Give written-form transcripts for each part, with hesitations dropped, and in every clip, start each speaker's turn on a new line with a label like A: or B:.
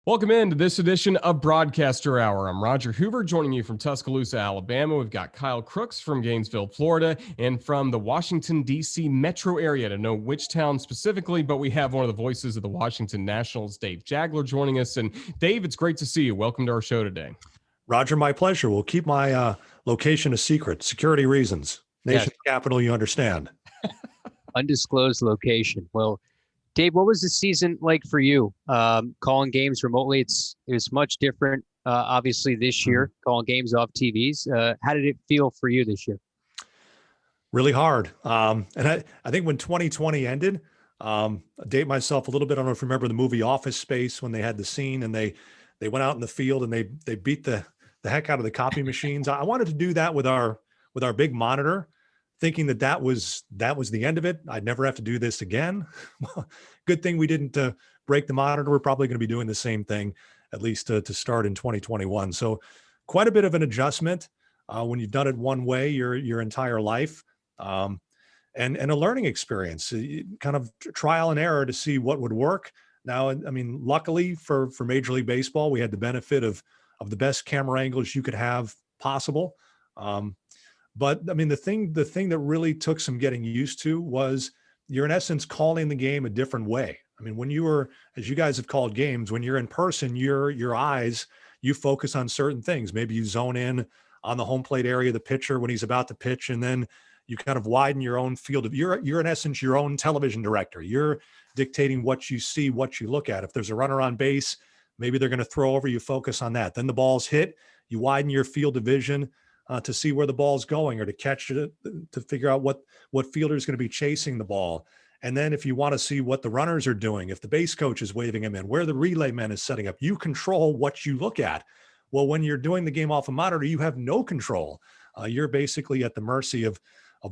A: Welcome into this edition of Broadcaster Hour. I'm Roger Hoover, joining you from Tuscaloosa, Alabama. We've got Kyle Crooks from Gainesville, Florida, and from the Washington, D.C. metro area, to know which town specifically, but we have one of the voices of the Washington Nationals, Dave Jageler, joining us. And Dave, it's great to see you. Welcome to our show today.
B: Roger, my pleasure. We'll keep my location a secret. Security reasons. Nation's capital, you understand.
C: Undisclosed location. Well, Dave, what was the season like for you? Calling games remotely, it was much different, obviously, this year, calling games off TVs. How did it feel for you this year?
B: Really hard. And I think when 2020 ended, I date myself a little bit. I don't know if you remember the movie Office Space, when they had the scene and they went out in the field and they beat the heck out of the copy machines. I wanted to do that with our big monitor, thinking that was the end of it. I'd never have to do this again. Well, good thing we didn't break the monitor. We're probably going to be doing the same thing, at least to start in 2021. So quite a bit of an adjustment when you've done it one way your entire life, and a learning experience, kind of trial and error to see what would work. Now, I mean, luckily for Major League Baseball, we had the benefit of the best camera angles you could have possible. But I mean, the thing that really took some getting used to was you're in essence calling the game a different way. I mean, when you were, as you guys have called games, when you're in person, your eyes, you focus on certain things. Maybe you zone in on the home plate area of the pitcher when he's about to pitch, and then you kind of widen your own field of, you're in essence your own television director. You're dictating what you see, what you look at. If there's a runner on base, maybe they're going to throw over, you focus on that. Then the ball's hit, you widen your field of vision to see where the ball's going, or to catch it, to figure out what fielder is going to be chasing the ball. And then if you want to see what the runners are doing, if the base coach is waving him in, where the relay man is setting up, you control what you look at. Well, when you're doing the game off a monitor, you have no control. You're basically at the mercy of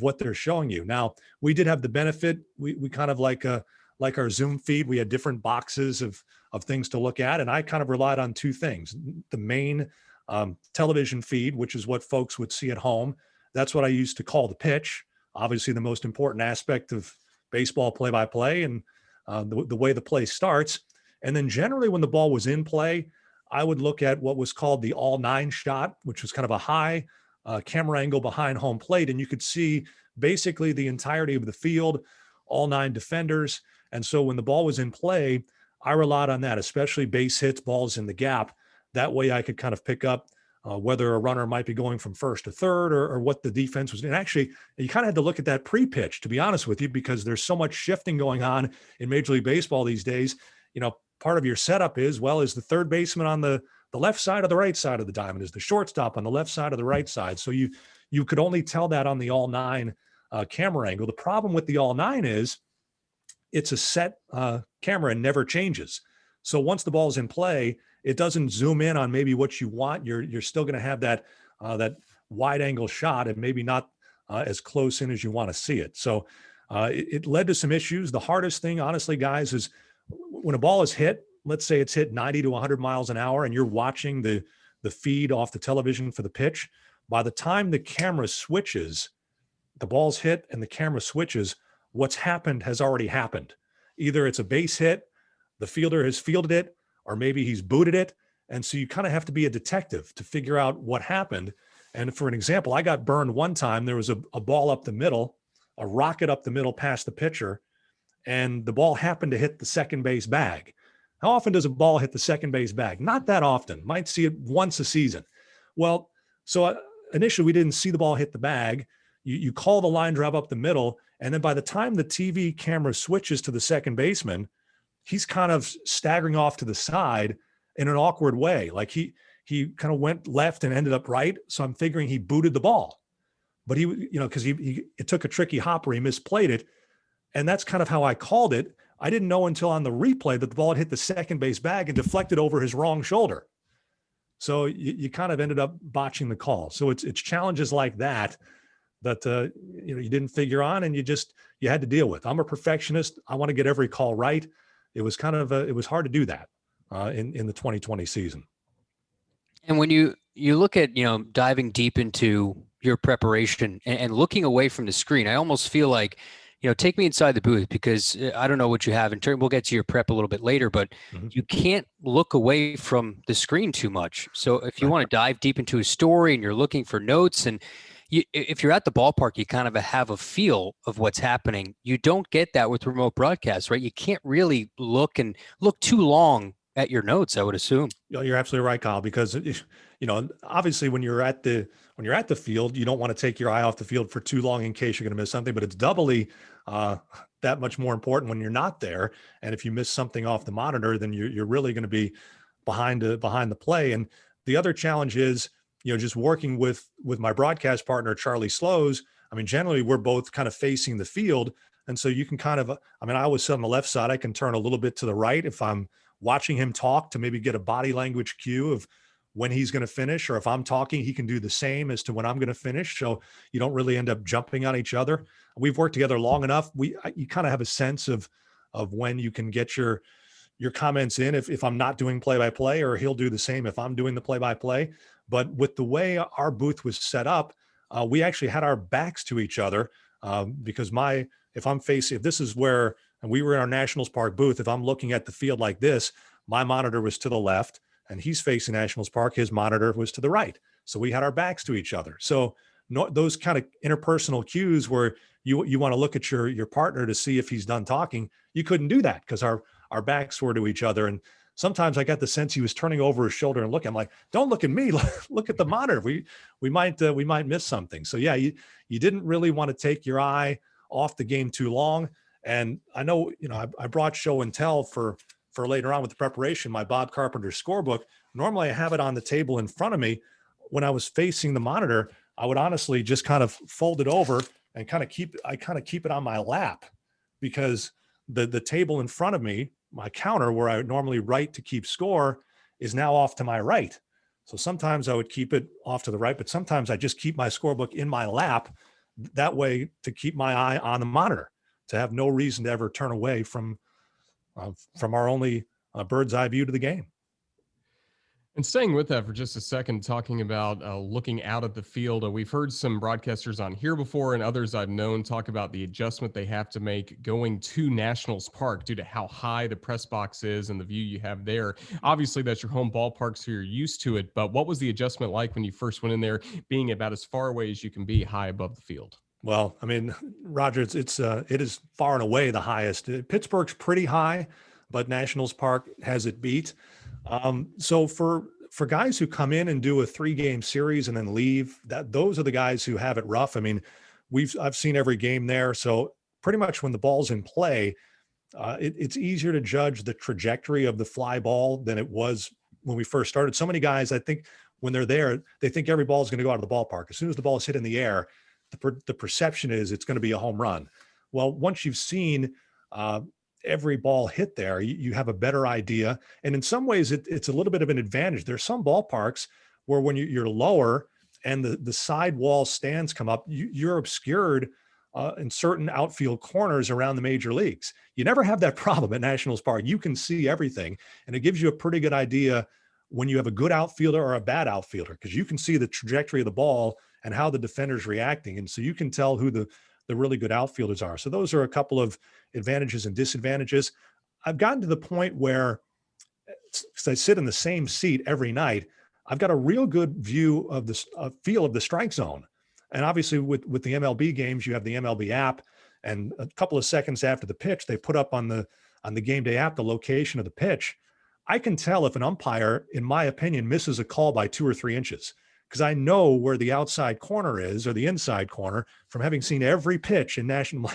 B: what they're showing you. Now, we did have the benefit. We kind of like our Zoom feed, we had different boxes of things to look at. And I kind of relied on two things: the main television feed, which is what folks would see at home. That's what I used to call the pitch. Obviously, the most important aspect of baseball play-by-play and the way the play starts. And then generally when the ball was in play, I would look at what was called the all-nine shot, which was kind of a high camera angle behind home plate. And you could see basically the entirety of the field, all 9 defenders. And so when the ball was in play, I relied on that, especially base hits, balls in the gap. That way I could kind of pick up whether a runner might be going from first to third, or what the defense was. And actually, you kind of had to look at that pre-pitch, to be honest with you, because there's so much shifting going on in Major League Baseball these days. You know, part of your setup is the third baseman on the left side or the right side of the diamond, is the shortstop on the left side or the right side. So you could only tell that on the all 9 camera angle. The problem with the all 9 is it's a set camera and never changes. So once the ball's in play, it doesn't zoom in on maybe what you want. You're still going to have that wide angle shot, and maybe not as close in as you want to see it. So it led to some issues. The hardest thing, honestly, guys, is when a ball is hit. Let's say it's hit 90 to 100 miles an hour, and you're watching the feed off the television for the pitch. By the time the camera switches, the ball's hit and the camera switches, what's happened has already happened. Either it's a base hit, the fielder has fielded it, or maybe he's booted it. And so you kind of have to be a detective to figure out what happened. And for an example, I got burned one time. There was a ball up the middle, a rocket up the middle past the pitcher, and the ball happened to hit the second base bag. How often does a ball hit the second base bag? Not that often. Might see it once a season. Well, so initially we didn't see the ball hit the bag. You call the line drive up the middle, and then by the time the TV camera switches to the second baseman, he's kind of staggering off to the side in an awkward way. Like he kind of went left and ended up right. So I'm figuring he booted the ball, but because it took a tricky hopper, he misplayed it. And that's kind of how I called it. I didn't know until on the replay that the ball had hit the second base bag and deflected over his wrong shoulder. So you kind of ended up botching the call. So it's challenges like that you didn't figure on, and you had to deal with. I'm a perfectionist. I want to get every call right. It was it was hard to do that in the 2020 season.
C: And when you look at, diving deep into your preparation and looking away from the screen, I almost feel like, take me inside the booth, because I don't know what you have in turn. We'll get to your prep a little bit later, but you can't look away from the screen too much. So if you want to dive deep into a story and you're looking for notes, and if you're at the ballpark, you kind of have a feel of what's happening. You don't get that with remote broadcasts, right? You can't really look too long at your notes, I would assume.
B: You're absolutely right, Kyle, because obviously when you're at the field, you don't want to take your eye off the field for too long in case you're going to miss something, but it's doubly that much more important when you're not there. And if you miss something off the monitor, then you're really going to be behind the play. And the other challenge is, just working with my broadcast partner, Charlie Slows. I mean, generally we're both kind of facing the field. And so you can kind of, I always sit on the left side. I can turn a little bit to the right if I'm watching him talk to maybe get a body language cue of when he's going to finish, or if I'm talking, he can do the same as to when I'm going to finish. So you don't really end up jumping on each other. We've worked together long enough. You kind of have a sense of when you can get your comments in if I'm not doing play-by-play, or he'll do the same if I'm doing the play-by-play. But with the way our booth was set up, we actually had our backs to each other because if this is where, and we were in our Nationals Park booth, if I'm looking at the field like this, my monitor was to the left and he's facing Nationals Park, his monitor was to the right. So we had our backs to each other. So those kind of interpersonal cues where you want to look at your partner to see if he's done talking, you couldn't do that because our backs were to each other. And sometimes I got the sense he was turning over his shoulder and looking. I'm like, don't look at me, look at the monitor. We might miss something. So yeah, you didn't really want to take your eye off the game too long. And I know, I brought show and tell for later on with the preparation, my Bob Carpenter scorebook. Normally I have it on the table in front of me. When I was facing the monitor, I would honestly just kind of fold it over and kind of keep it on my lap, because the table in front of me, my counter where I would normally write to keep score, is now off to my right. So sometimes I would keep it off to the right, but sometimes I just keep my scorebook in my lap, that way to keep my eye on the monitor, to have no reason to ever turn away from our only bird's eye view to the game.
A: And staying with that for just a second, talking about looking out at the field, we've heard some broadcasters on here before and others I've known talk about the adjustment they have to make going to Nationals Park due to how high the press box is and the view you have there. Obviously, that's your home ballpark, so you're used to it. But what was the adjustment like when you first went in there, being about as far away as you can be high above the field?
B: Well, Roger, it is far and away the highest. Pittsburgh's pretty high, but Nationals Park has it beat. So for guys who come in and do a 3-game series and then leave, those are the guys who have it rough. I've seen every game there. So pretty much when the ball's in play, it's easier to judge the trajectory of the fly ball than it was when we first started. So many guys, I think when they're there, they think every ball is going to go out of the ballpark. As soon as the ball is hit in the air, the perception is it's going to be a home run. Well, once you've seen every ball hit there, you have a better idea. And in some ways, it's a little bit of an advantage. There's some ballparks where when you're lower and the side wall stands come up, you're obscured in certain outfield corners around the major leagues. You never have that problem at Nationals Park. You can see everything, and it gives you a pretty good idea when you have a good outfielder or a bad outfielder, because you can see the trajectory of the ball and how the defender's reacting. And so you can tell who the really good outfielders are. So those are a couple of advantages and disadvantages. I've gotten to the point where, because I sit in the same seat every night, I've got a real good view of the feel of the strike zone. And obviously with the MLB games, you have the MLB app, and a couple of seconds after the pitch, they put up on the game day app the location of the pitch. I can tell if an umpire, in my opinion, misses a call by 2 or 3 inches, because I know where the outside corner is or the inside corner from having seen every pitch in national.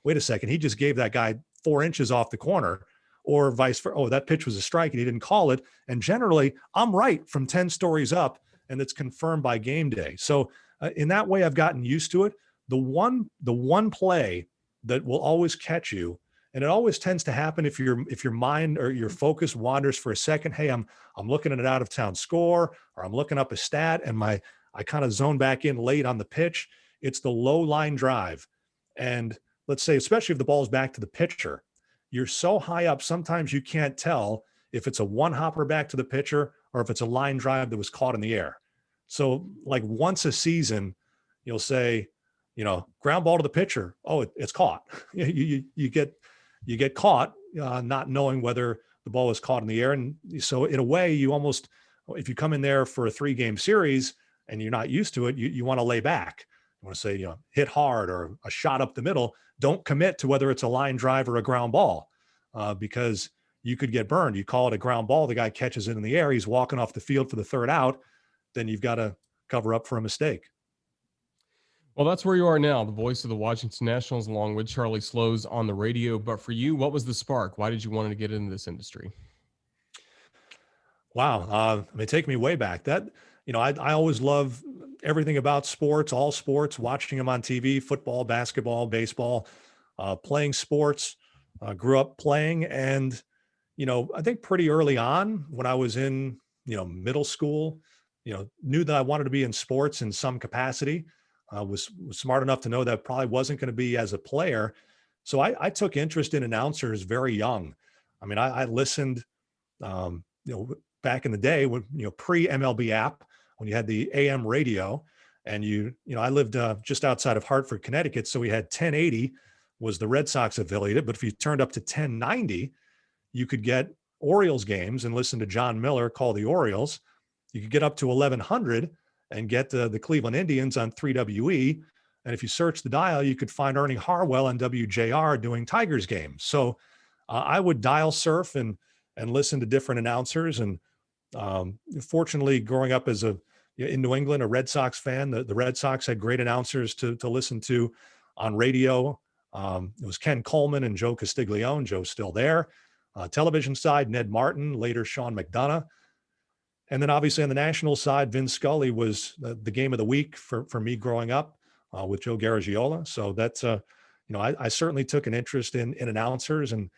B: Wait a second, he just gave that guy 4 inches off the corner, or vice versa. Oh, that pitch was a strike and he didn't call it. And generally, I'm right from 10 stories up, and it's confirmed by game day. So in that way, I've gotten used to it. The one play that will always catch you, and it always tends to happen if your mind or your focus wanders for a second. Hey, I'm looking at an out of town score, or I'm looking up a stat, and I kind of zone back in late on the pitch. It's the low line drive. And let's say, especially if the ball's back to the pitcher, you're so high up, sometimes you can't tell if it's a one hopper back to the pitcher or if it's a line drive that was caught in the air. So like once a season, you'll say, ground ball to the pitcher. Oh, it's caught. You get caught, not knowing whether the ball was caught in the air. And so in a way, you almost, if you come in there for a 3-game series and you're not used to it, you want to lay back. You want to say, hit hard or a shot up the middle. Don't commit to whether it's a line drive or a ground ball, because you could get burned. You call it a ground ball, the guy catches it in the air, he's walking off the field for the 3rd out, then you've got to cover up for a mistake.
A: Well, that's where you are now, the voice of the Washington Nationals, along with Charlie Slows on the radio. But for you, what was the spark? Why did you want to get into this industry?
B: Wow. Take me way back. That, I always love everything about sports, all sports, watching them on TV, football, basketball, baseball, playing sports, grew up playing. And, I think pretty early on when I was in, middle school, knew that I wanted to be in sports in some capacity. Was smart enough to know that probably wasn't going to be as a player. So I took interest in announcers very young. I listened, back in the day when, pre-MLB app, when you had the AM radio and I lived just outside of Hartford, Connecticut. So we had 1080 was the Red Sox affiliate. But if you turned up to 1090, you could get Orioles games and listen to John Miller call the Orioles. You could get up to 1100 and get the Cleveland Indians on 3WE. And if you search the dial, you could find Ernie Harwell on WJR doing Tigers games. So I would dial surf and listen to different announcers. And fortunately, growing up as in New England, a Red Sox fan, the Red Sox had great announcers to listen to on radio. It was Ken Coleman and Joe Castiglione. Joe's still there. Television side, Ned Martin, later Sean McDonough. And then obviously on the national side, Vin Scully was the game of the week for me growing up with Joe Garagiola. So that's, I certainly took an interest in announcers. And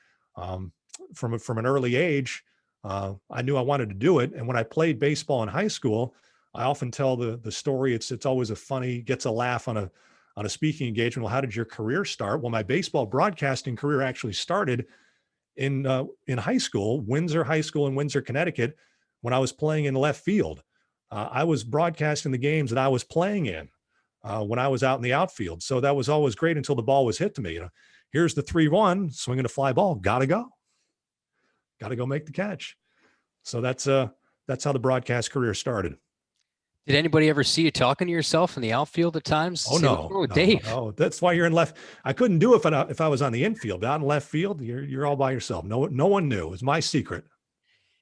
B: from an early age, I knew I wanted to do it. And when I played baseball in high school, I often tell the story. It's always gets a laugh on a speaking engagement. Well, how did your career start? Well, my baseball broadcasting career actually started in high school, Windsor High School in Windsor, Connecticut. When I was playing in left field, I was broadcasting the games that I was playing in when I was out in the outfield. So that was always great until the ball was hit to me. Here's the 3-1, swinging a fly ball. Got to go make the catch. So that's how the broadcast career started.
C: Did anybody ever see you talking to yourself in the outfield at times?
B: Oh, no,
C: Dave.
B: No. That's why you're in left. I couldn't do it if I was on the infield. But out in left field, you're all by yourself. No one knew. It was my secret.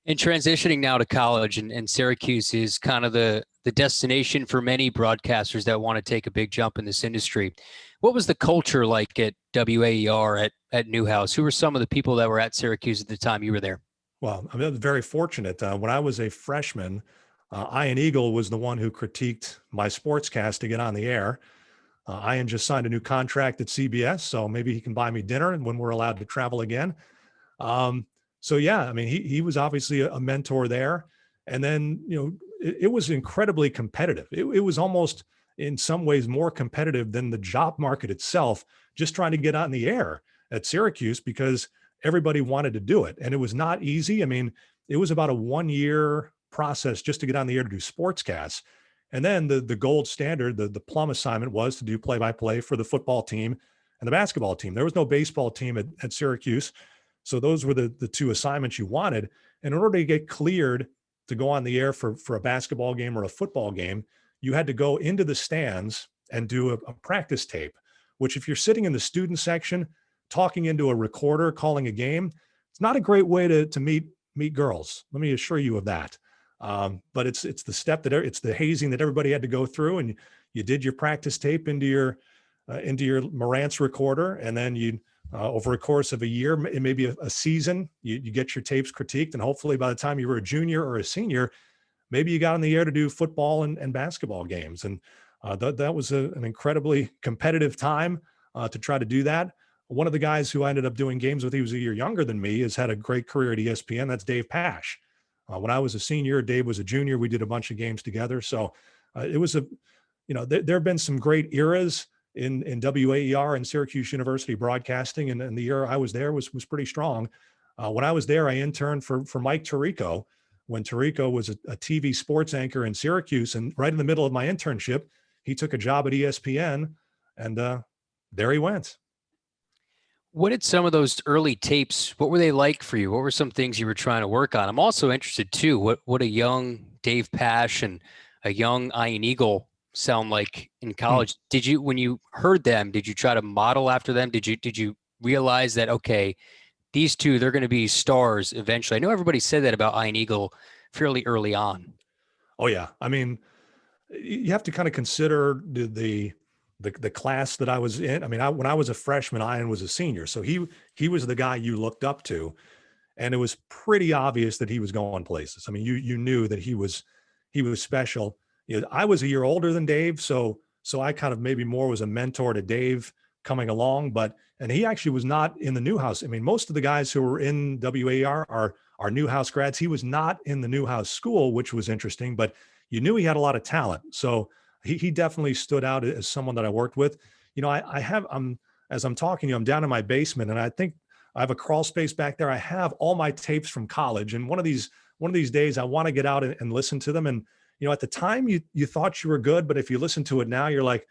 C: And transitioning now to college, and Syracuse is kind of the destination for many broadcasters that want to take a big jump in this industry. What was the culture like at WAER, at Newhouse? Who were some of the people that were at Syracuse at the time you were there?
B: Well, I was very fortunate. When I was a freshman, Ian Eagle was the one who critiqued my sportscast to get on the air. Ian just signed a new contract at CBS, so maybe he can buy me dinner when we're allowed to travel again. So yeah, he was obviously a mentor there. And then, it was incredibly competitive. It was almost in some ways more competitive than the job market itself, just trying to get on the air at Syracuse because everybody wanted to do it. And it was not easy. It was about a 1-year process just to get on the air to do sportscasts. And then the gold standard, the plum assignment was to do play-by-play for the football team and the basketball team. There was no baseball team at Syracuse. So those were the two assignments you wanted. And in order to get cleared to go on the air for a basketball game or a football game, you had to go into the stands and do a practice tape, which if you're sitting in the student section, talking into a recorder, calling a game, it's not a great way to meet girls. Let me assure you of that. But it's the step it's the hazing that everybody had to go through. And you did your practice tape into your Marantz recorder. And then you over a course of a year, maybe a season, you get your tapes critiqued. And hopefully by the time you were a junior or a senior, maybe you got on the air to do football and basketball games. And that was an incredibly competitive time to try to do that. One of the guys who I ended up doing games with, he was a year younger than me, has had a great career at ESPN. That's Dave Pasch. When I was a senior, Dave was a junior. We did a bunch of games together. So it was there have been some great eras in WAER and Syracuse University broadcasting. And the year I was there was pretty strong. When I was there, I interned for Mike Tirico when Tirico was a TV sports anchor in Syracuse. And right in the middle of my internship, he took a job at ESPN And there he went.
C: What did some of those early tapes, what were they like for you? What were some things you were trying to work on? I'm also interested too, what a young Dave Pasch and a young Ian Eagle sound like in college. Did you, when you heard them, did you try to model after them? Did you realize that, okay, these two, they're going to be stars eventually? I know everybody said that about Ian Eagle fairly early on.
B: Oh yeah. I mean, you have to kind of consider the class that I was in. I mean, when I was a freshman, Ian was a senior. So he was the guy you looked up to. And it was pretty obvious that he was going places. I mean, you knew that he was special. You know, I was a year older than Dave, so I kind of maybe more was a mentor to Dave coming along. And he actually was not in the Newhouse. I mean, most of the guys who were in WAR are Newhouse grads. He was not in the Newhouse school, which was interesting, but you knew he had a lot of talent. So he definitely stood out as someone that I worked with. You know, as I'm talking to you, I'm down in my basement, and I think I have a crawl space back there. I have all my tapes from college, and one of these days I want to get out and listen to them. And you know, at the time you thought you were good, but if you listen to it now, you're like,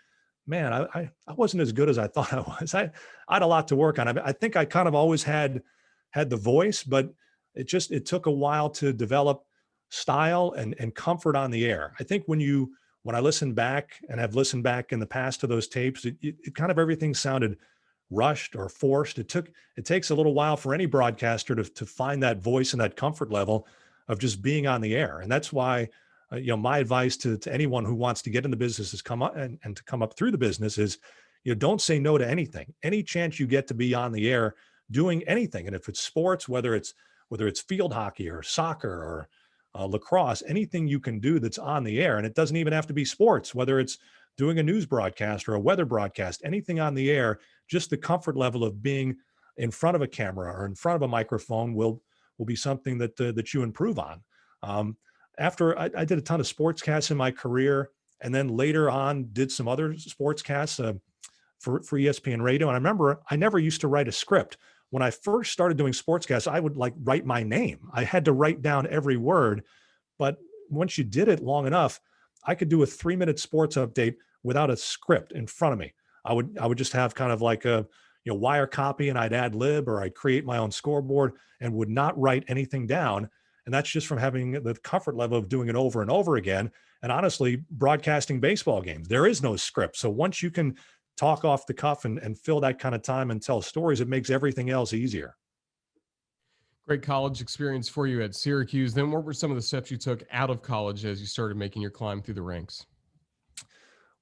B: man, I wasn't as good as I thought I was. I had a lot to work on. I think I kind of always had the voice, but it took a while to develop style and comfort on the air. I think when I listen back and have listened back in the past to those tapes, it kind of everything sounded rushed or forced. It takes a little while for any broadcaster to find that voice and that comfort level of just being on the air. And that's why, you know, my advice to anyone who wants to get in the business is come up and to come up through the business is, you know, don't say no to anything. Any chance you get to be on the air doing anything. And if it's sports, whether it's field hockey or soccer or lacrosse, anything you can do that's on the air. And it doesn't even have to be sports, whether it's doing a news broadcast or a weather broadcast, anything on the air, just the comfort level of being in front of a camera or in front of a microphone will be something that you improve on. After I did a ton of sportscasts in my career, and then later on did some other sportscasts for ESPN radio. And I remember I never used to write a script. When I first started doing sportscasts, I would like write my name. I had to write down every word. But once you did it long enough, I could do a 3-minute sports update without a script in front of me. I would just have kind of like a, you know, wire copy, and I'd ad lib or I'd create my own scoreboard and would not write anything down. And that's just from having the comfort level of doing it over and over again. And honestly, broadcasting baseball games, there is no script. So once you can talk off the cuff and fill that kind of time and tell stories, it makes everything else easier.
A: Great college experience for you at Syracuse. Then what were some of the steps you took out of college as you started making your climb through the ranks?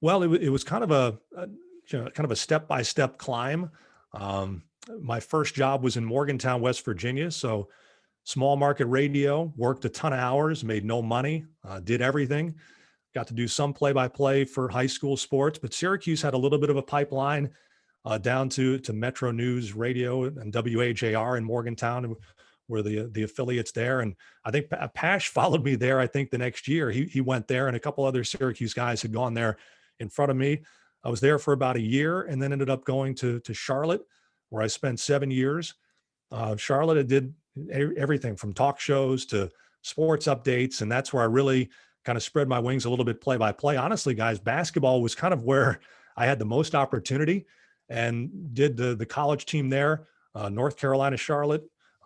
B: Well, it was kind of a step-by-step climb. My first job was in Morgantown, West Virginia. So small market radio, worked a ton of hours, made no money, did everything. Got to do some play-by-play for high school sports, but Syracuse had a little bit of a pipeline down to Metro News Radio and WAJR in Morgantown, were the affiliates there. And I think Pasch followed me there. I think the next year he went there, and a couple other Syracuse guys had gone there in front of me. I was there for about a year and then ended up going to Charlotte, where I spent 7 years. Charlotte, I did everything from talk shows to sports updates. And that's where I really kind of spread my wings a little bit play by play. Honestly, guys, basketball was kind of where I had the most opportunity, and did the college team there, North Carolina, Charlotte.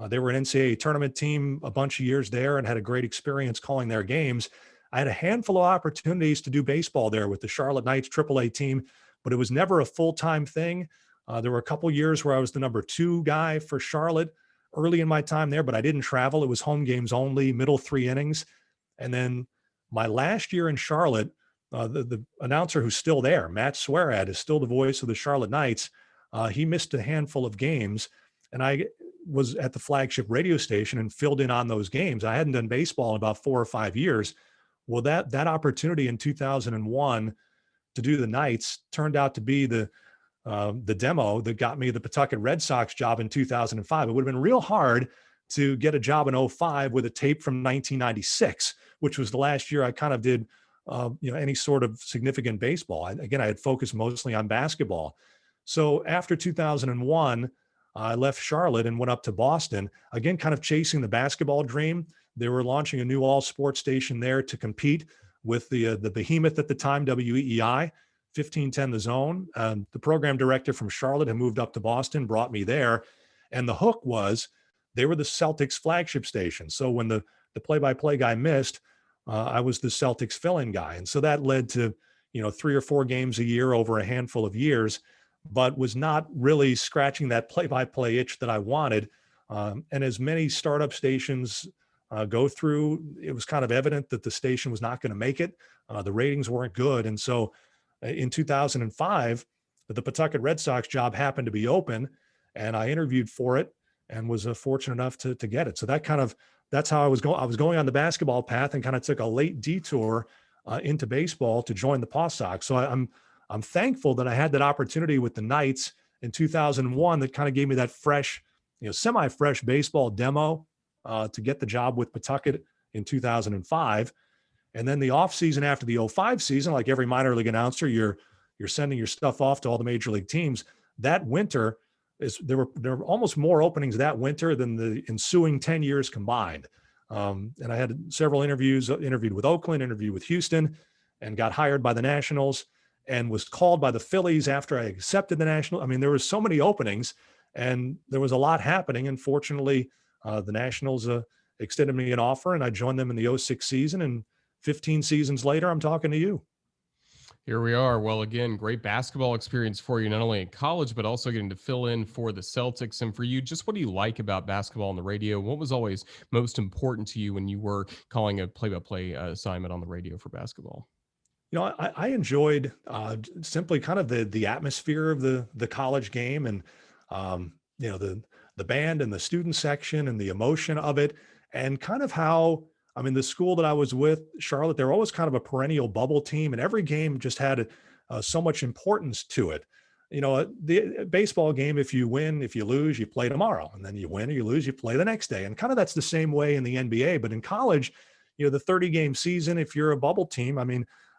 B: They were an NCAA tournament team a bunch of years there and had a great experience calling their games. I had a handful of opportunities to do baseball there with the Charlotte Knights AAA team, but it was never a full-time thing. There were a couple years where I was the number 2 guy for Charlotte early in my time there, but I didn't travel. It was home games only, middle 3 innings. And then my last year in Charlotte, the announcer who's still there, Matt Swearad, is still the voice of the Charlotte Knights. He missed a handful of games, and I was at the flagship radio station and filled in on those games. I hadn't done baseball in about 4 or 5 years. Well, that opportunity in 2001 to do the Knights turned out to be the demo that got me the Pawtucket Red Sox job in 2005. It would have been real hard to get a job in 2005 with a tape from 1996, which was the last year I kind of did any sort of significant baseball. I had focused mostly on basketball. So after 2001, I left Charlotte and went up to Boston, again, kind of chasing the basketball dream. They were launching a new all sports station there to compete with the behemoth at the time, WEEI, 1510 The Zone. The program director from Charlotte had moved up to Boston, brought me there. And the hook was they were the Celtics flagship station. So when the play-by-play guy missed, I was the Celtics fill-in guy. And so that led to, 3 or 4 games a year over a handful of years, but was not really scratching that play-by-play itch that I wanted. And as many startup stations go through, it was kind of evident that the station was not going to make it. The ratings weren't good. And so in 2005, the Pawtucket Red Sox job happened to be open, and I interviewed for it and was fortunate enough to get it. So that's how I was going. I was going on the basketball path and kind of took a late detour into baseball to join the Paw Sox. So I'm thankful that I had that opportunity with the Knights in 2001 that kind of gave me that fresh, semi-fresh baseball demo to get the job with Pawtucket in 2005. And then the off season after the 05 season, like every minor league announcer, you're sending your stuff off to all the major league teams. That winter there were almost more openings that winter than the ensuing 10 years combined. And I had several interviews, interviewed with Oakland, interviewed with Houston, and got hired by the Nationals and was called by the Phillies after I accepted the National. I mean, there were so many openings and there was a lot happening. And fortunately, the Nationals extended me an offer and I joined them in the 06 season. And 15 seasons later, I'm talking to you.
A: Here we are. Well, again, great basketball experience for you, not only in college, but also getting to fill in for the Celtics. And for you, just what do you like about basketball on the radio? What was always most important to you when you were calling a play-by-play assignment on the radio for basketball?
B: I enjoyed simply kind of the atmosphere of the college game and, the band and the student section and the emotion of it and kind of how, the school that I was with, Charlotte, they're always kind of a perennial bubble team, and every game just had so much importance to it. The baseball game, if you win, if you lose, you play tomorrow, and then you win or you lose, you play the next day. And kind of that's the same way in the NBA. But in college, the 30-game season, if you're a bubble team,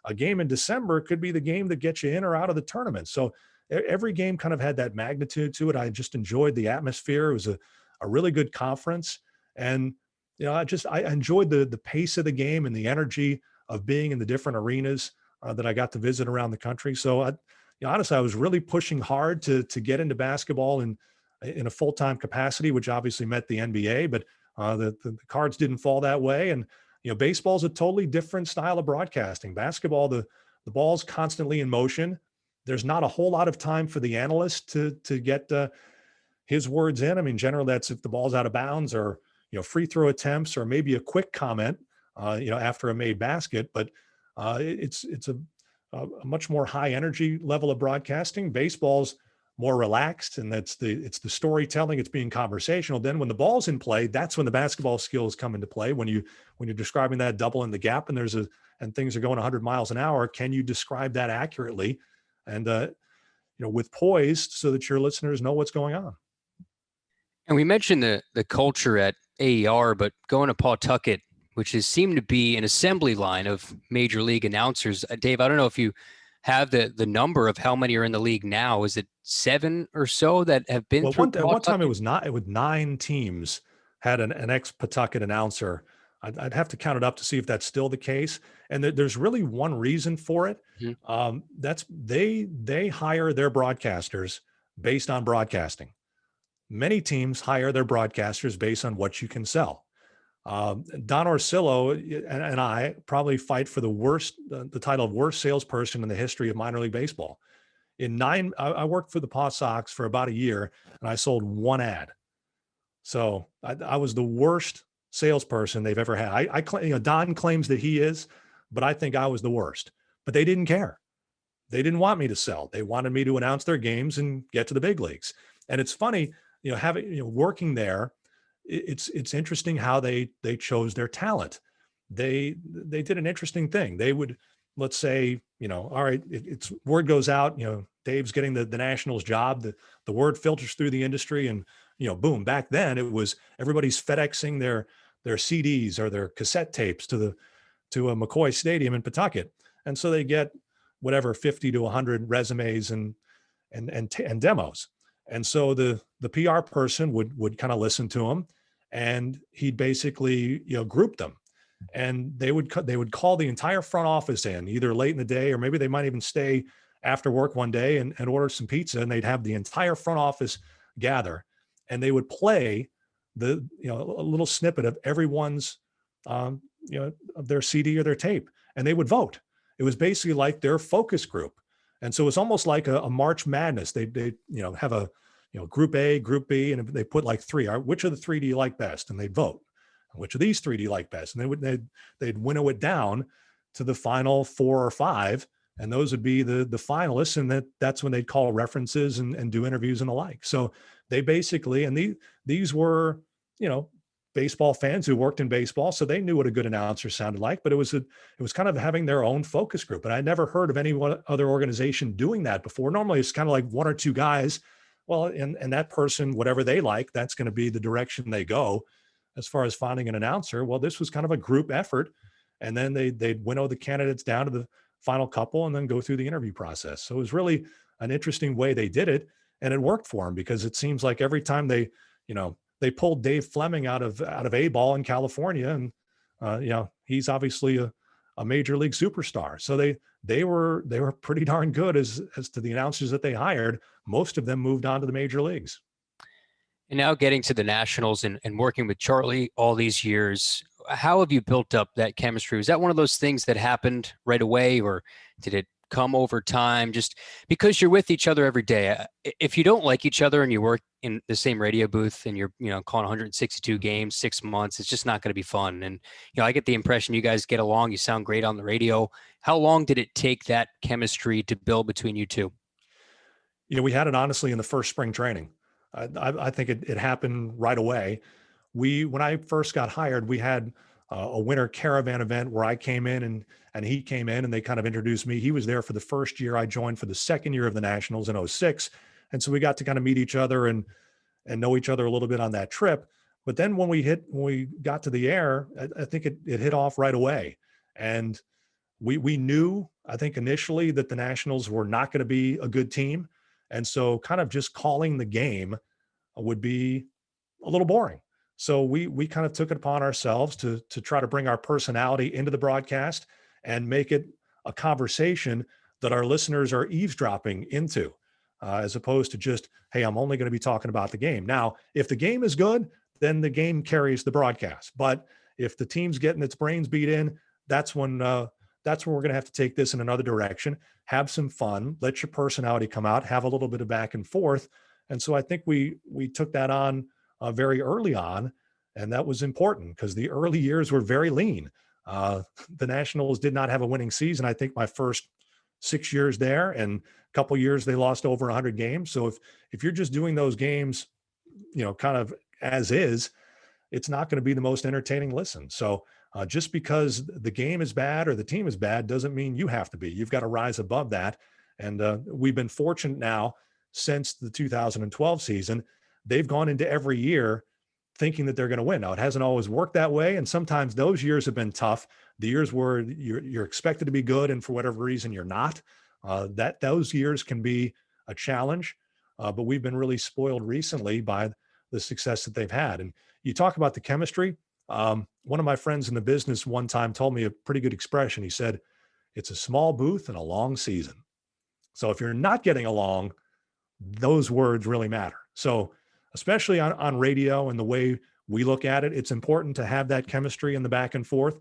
B: a game in December could be the game that gets you in or out of the tournament. So every game kind of had that magnitude to it. I just enjoyed the atmosphere. It was a really good conference. And I enjoyed the pace of the game and the energy of being in the different arenas that I got to visit around the country. So honestly, I was really pushing hard to get into basketball in a full-time capacity, which obviously met the NBA, but the cards didn't fall that way. And, baseball is a totally different style of broadcasting. Basketball, the ball's constantly in motion. There's not a whole lot of time for the analyst to get his words in. Generally that's if the ball's out of bounds or, free throw attempts or maybe a quick comment, after a made basket, but it's a much more high energy level of broadcasting. Baseball's more relaxed, and it's the storytelling. It's being conversational. Then when the ball's in play, that's when the basketball skills come into play. When you're describing that double in the gap and things are going 100 miles an hour, can you describe that accurately and with poise so that your listeners know what's going on?
C: And we mentioned the culture at AER, but going to Pawtucket, which has seemed to be an assembly line of major league announcers. Dave, I don't know if you have the number of how many are in the league now. Is it 7 or so that have been through
B: at one time it was 9 teams had an ex-Pawtucket announcer. I'd have to count it up to see if that's still the case. And there's really one reason for it. Mm-hmm. That's they hire their broadcasters based on broadcasting. Many teams hire their broadcasters based on what you can sell. Don Orsillo and I probably fight for the title of worst salesperson in the history of minor league baseball. I worked for the Paw Sox for about a year, and I sold 1 ad. So I was the worst salesperson they've ever had. Don claims that he is, but I think I was the worst. But they didn't care. They didn't want me to sell. They wanted me to announce their games and get to the big leagues. And it's funny, working there, it's interesting how they chose their talent. They did an interesting thing. They would, let's say, all right, it's word goes out, Dave's getting the Nationals job. The word filters through the industry, and boom. Back then, it was everybody's FedExing their CDs or their cassette tapes to a McCoy Stadium in Pawtucket, and so they get whatever 50 to 100 resumes and demos. And so the PR person would kind of listen to them, and he'd basically group them, and they would call the entire front office in either late in the day, or maybe they might even stay after work one day and order some pizza, and they'd have the entire front office gather, and they would play a little snippet of everyone's, of their CD or their tape, and they would vote. It was basically like their focus group. And so it's almost like a March Madness. They have a, group A, group B, and they put like three, which of the three do you like best? And they'd vote. Which of these three do you like best? And they'd winnow it down to the final 4 or 5, and those would be the finalists. And that's when they'd call references and do interviews and the like. So they basically, and these were, baseball fans who worked in baseball, so they knew what a good announcer sounded like. But it was kind of having their own focus group, and I never heard of any other organization doing that before. Normally, it's kind of like one or two guys. Well, and that person, whatever they like, that's going to be the direction they go. As far as finding an announcer, well, this was kind of a group effort, and then they'd winnow the candidates down to the final couple and then go through the interview process. So it was really an interesting way they did it, and it worked for them, because it seems like every time they pulled Dave Fleming out of A-ball in California, and he's obviously a major league superstar. So they were pretty darn good as to the announcers that they hired. Most of them moved on to the major leagues.
C: And now getting to the Nationals and working with Charlie all these years, how have you built up that chemistry? Was that one of those things that happened right away, or did it come over time? Just because you're with each other every day. If you don't like each other and you work in the same radio booth and you're, calling 162 games, 6 months, it's just not going to be fun. And, I get the impression you guys get along. You sound great on the radio. How long did it take that chemistry to build between you two?
B: We had it honestly in the first spring training. I think it happened right away. When I first got hired, we had a winter caravan event where I came in and he came in, and they kind of introduced me. He was there for the first year. I joined for the second year of the Nationals in 2006. And so we got to kind of meet each other and know each other a little bit on that trip. But then when we got to the air, I think it hit off right away. And we knew, I think initially, that the Nationals were not going to be a good team. And so kind of just calling the game would be a little boring. So we kind of took it upon ourselves to try to bring our personality into the broadcast and make it a conversation that our listeners are eavesdropping into, as opposed to just, hey, I'm only going to be talking about the game. Now, if the game is good, then the game carries the broadcast. But if the team's getting its brains beat in, that's when we're going to have to take this in another direction, have some fun, let your personality come out, have a little bit of back and forth. And so I think we took that on very early on, and that was important because the early years were very lean. The Nationals did not have a winning season. I think my first 6 years there, and a couple years they lost over 100 games. So if you're just doing those games, kind of as is, it's not going to be the most entertaining listen. So just because the game is bad or the team is bad doesn't mean you have to be. You've got to rise above that. And we've been fortunate now since the 2012 season. They've gone into every year thinking that they're going to win. Now, it hasn't always worked that way, and sometimes those years have been tough. The years where you're expected to be good, and for whatever reason you're not. Those years can be a challenge. But we've been really spoiled recently by the success that they've had. And you talk about the chemistry. One of my friends in the business one time told me a pretty good expression. He said, "It's a small booth and a long season." So if you're not getting along, those words really matter. So especially on radio and the way we look at it, it's important to have that chemistry in the back and forth.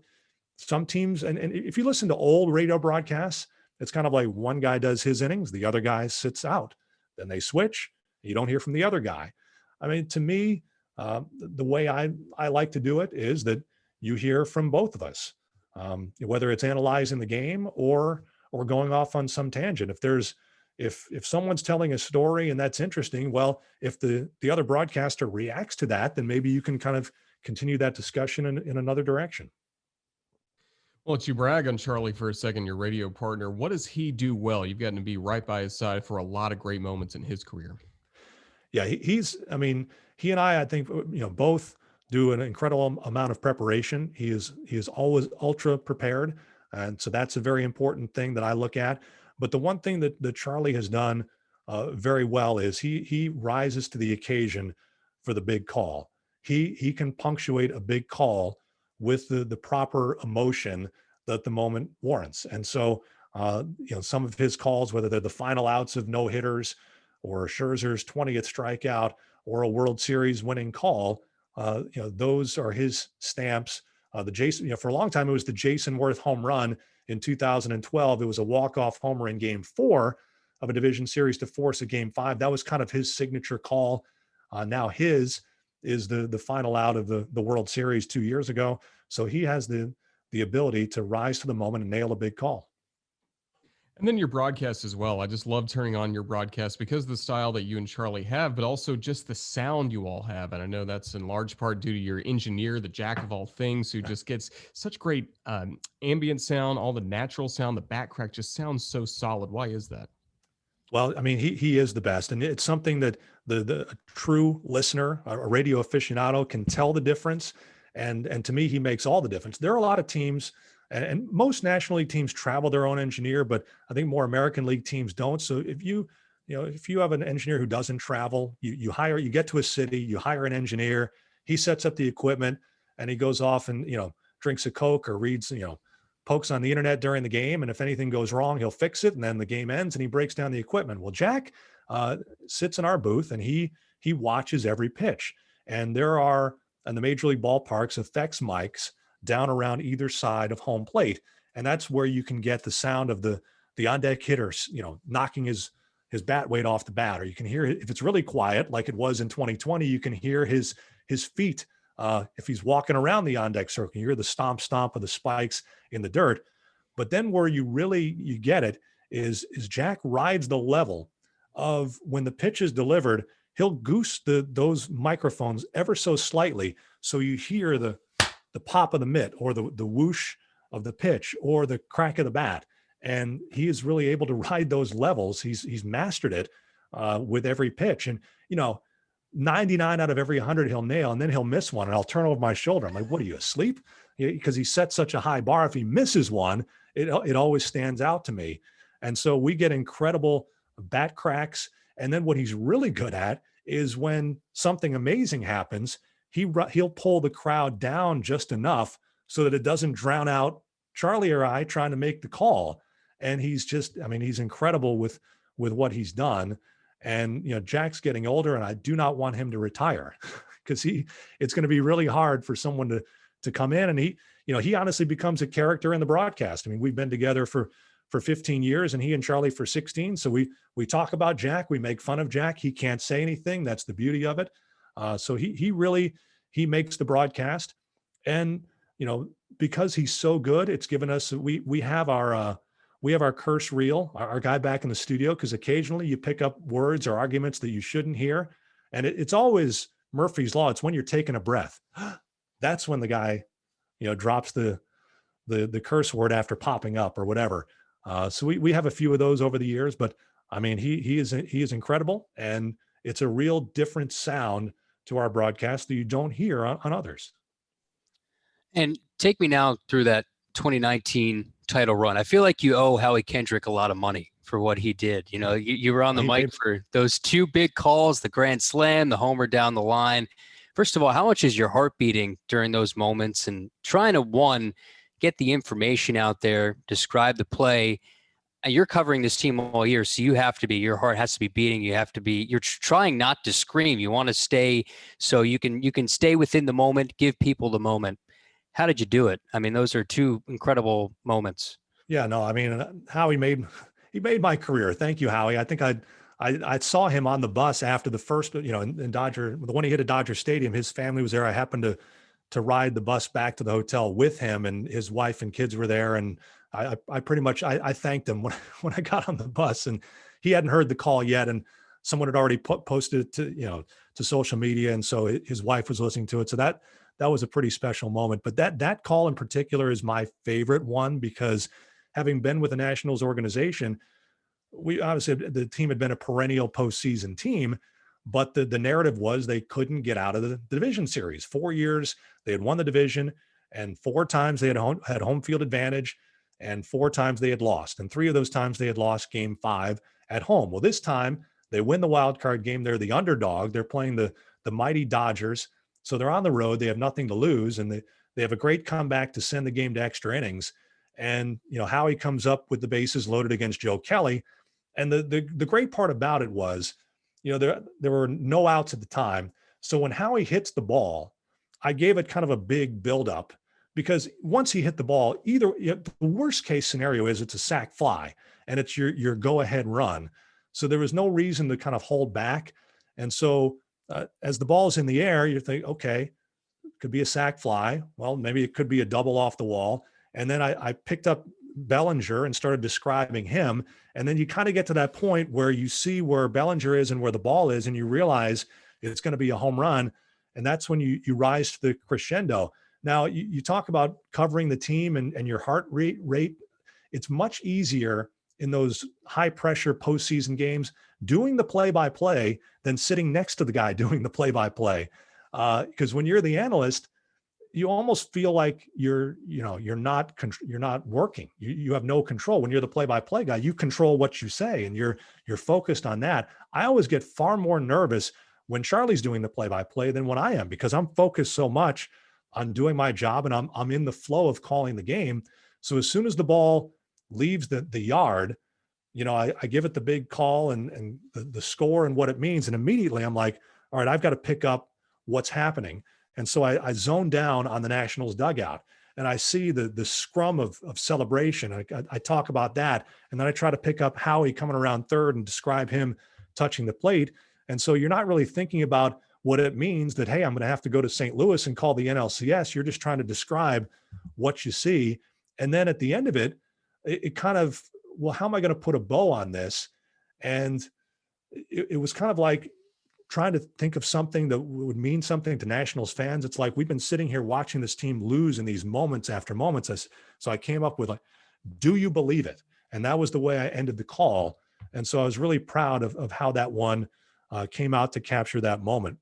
B: Some teams, and if you listen to old radio broadcasts, it's kind of like one guy does his innings, the other guy sits out. Then they switch. You don't hear from the other guy. I mean, to me, the way I like to do it is that you hear from both of us, whether it's analyzing the game or going off on some tangent. If someone's telling a story and that's interesting, well, if the other broadcaster reacts to that, then maybe you can kind of continue that discussion in another direction.
A: Well, let you brag on Charlie for a second, your radio partner. What does he do well? You've gotten to be right by his side for a lot of great moments in his career.
B: Yeah, he and I think, both do an incredible amount of preparation. He is always ultra prepared. And so that's a very important thing that I look at. But the one thing that Charlie has done very well is he rises to the occasion for the big call. He can punctuate a big call with the proper emotion that the moment warrants. And so Some of his calls, whether they're the final outs of no hitters or Scherzer's 20th strikeout or a World Series winning call, those are his stamps. The Jason, for a long time, it was the Jason Worth home run in 2012. It was a walk-off homer in Game 4 of a division series to force a Game 5. That was kind of his signature call. Now his is the final out of the World Series 2 years ago. So he has the ability to rise to the moment and nail a big call.
A: And then your broadcast as well. I just love turning on your broadcast because of the style that you and Charlie have, but also just the sound you all have. And I know that's in large part due to your engineer, the jack of all things, who just gets such great ambient sound, all the natural sound, the back crack just sounds so solid. Why is that?
B: Well, I mean, he is the best. And it's something that the true listener, a radio aficionado, can tell the difference. And to me, he makes all the difference. There are a lot of teams, and most National League teams travel their own engineer, but I think more American League teams don't. So if you have an engineer who doesn't travel, you get to a city, you hire an engineer, he sets up the equipment, and he goes off and, drinks a Coke or reads, pokes on the internet during the game. And if anything goes wrong, he'll fix it. And then the game ends and he breaks down the equipment. Well, Jack sits in our booth and he watches every pitch. And there are, in the major league ballparks, effects mics down around either side of home plate. And that's where you can get the sound of the on-deck hitter, knocking his bat weight off the bat, or you can hear it. If it's really quiet, like it was in 2020, you can hear his feet. If he's walking around the on-deck circle, you hear the stomp of the spikes in the dirt. But then where you get it is Jack rides the level of when the pitch is delivered, he'll goose those microphones ever so slightly. So you hear the pop of the mitt or the whoosh of the pitch or the crack of the bat. And he is really able to ride those levels. He's mastered it with every pitch. And, 99 out of every 100 he'll nail, and then he'll miss one. And I'll turn over my shoulder. I'm like, what are you, asleep? Because he set such a high bar. If he misses one, it always stands out to me. And so we get incredible bat cracks. And then what he's really good at is when something amazing happens, he'll pull the crowd down just enough so that it doesn't drown out Charlie or I trying to make the call. And he's incredible with what he's done. And, Jack's getting older, and I do not want him to retire because it's going to be really hard for someone to come in. And he honestly becomes a character in the broadcast. I mean, we've been together for 15 years and he and Charlie for 16. So we talk about Jack, we make fun of Jack. He can't say anything. That's the beauty of it. So he really makes the broadcast. And, because he's so good, it's given us, we have our curse reel, our guy back in the studio, because occasionally you pick up words or arguments that you shouldn't hear. And it's always Murphy's Law. It's when you're taking a breath. That's when the guy, drops the curse word after popping up or whatever. So we have a few of those over the years, but I mean, he is incredible, and it's a real different sound to our broadcast that you don't hear on others.
C: And take me now through that 2019 title run. I feel like you owe Howie Kendrick a lot of money for what he did. You were on the mic for those two big calls, the grand slam, the homer down the line. First of all, how much is your heart beating during those moments and trying to, get the information out there, describe the play? You're covering this team all year, so your heart has to be beating. You're trying not to scream. You want to stay so you can stay within the moment, give people the moment. How did you do it? I mean, those are two incredible moments.
B: Yeah, no, I mean, Howie made my career. Thank you, Howie. I think I saw him on the bus after the first, in Dodger, when he hit at Dodger Stadium. His family was there. I happened to ride the bus back to the hotel with him, and his wife and kids were there. And I pretty much thanked him when I got on the bus, and he hadn't heard the call yet, and someone had already posted it to social media, and so his wife was listening to it. So that was a pretty special moment. But that call in particular is my favorite one, because having been with the Nationals organization, we obviously, the team had been a perennial postseason team, but the narrative was they couldn't get out of the division series. 4 years they had won the division, and 4 times they had home field advantage, and 4 times they had lost. And 3 of those times they had lost Game 5 at home. Well, this time they win the wild card game. They're the underdog. They're playing the mighty Dodgers. So they're on the road. They have nothing to lose, and they have a great comeback to send the game to extra innings. and Howie comes up with the bases loaded against Joe Kelly. And the great part about it was, there were no outs at the time. So when Howie hits the ball, I gave it kind of a big buildup, because once he hit the ball, the worst case scenario is it's a sac fly and it's your go ahead run. So there was no reason to kind of hold back. And so as the ball's in the air, you think, okay, it could be a sac fly. Well, maybe it could be a double off the wall. And then I picked up Bellinger and started describing him. And then you kind of get to that point where you see where Bellinger is and where the ball is, and you realize it's going to be a home run. And that's when you rise to the crescendo. Now, you talk about covering the team and your heart rate. It's much easier in those high pressure postseason games doing the play-by-play than sitting next to the guy doing the play-by-play. Because when you're the analyst, you almost feel like you're not working. You have no control. When you're the play-by-play guy, you control what you say and you're focused on that. I always get far more nervous when Charlie's doing the play-by-play than when I am, because I'm focused so much on doing my job and I'm in the flow of calling the game. So as soon as the ball leaves the yard, I give it the big call and the score and what it means. And immediately I'm like, all right, I've got to pick up what's happening. And so I zone down on the Nationals dugout and I see the scrum of celebration. I talk about that. And then I try to pick up Howie coming around third and describe him touching the plate. And so you're not really thinking about what it means that, hey, I'm going to have to go to St. Louis and call the NLCS. You're just trying to describe what you see. And then at the end of it, it kind of, well, how am I going to put a bow on this? And it was kind of like trying to think of something that would mean something to Nationals fans. It's like, we've been sitting here watching this team lose in these moments after moments. So I came up with like, do you believe it? And that was the way I ended the call. And so I was really proud of how that one came out to capture that moment.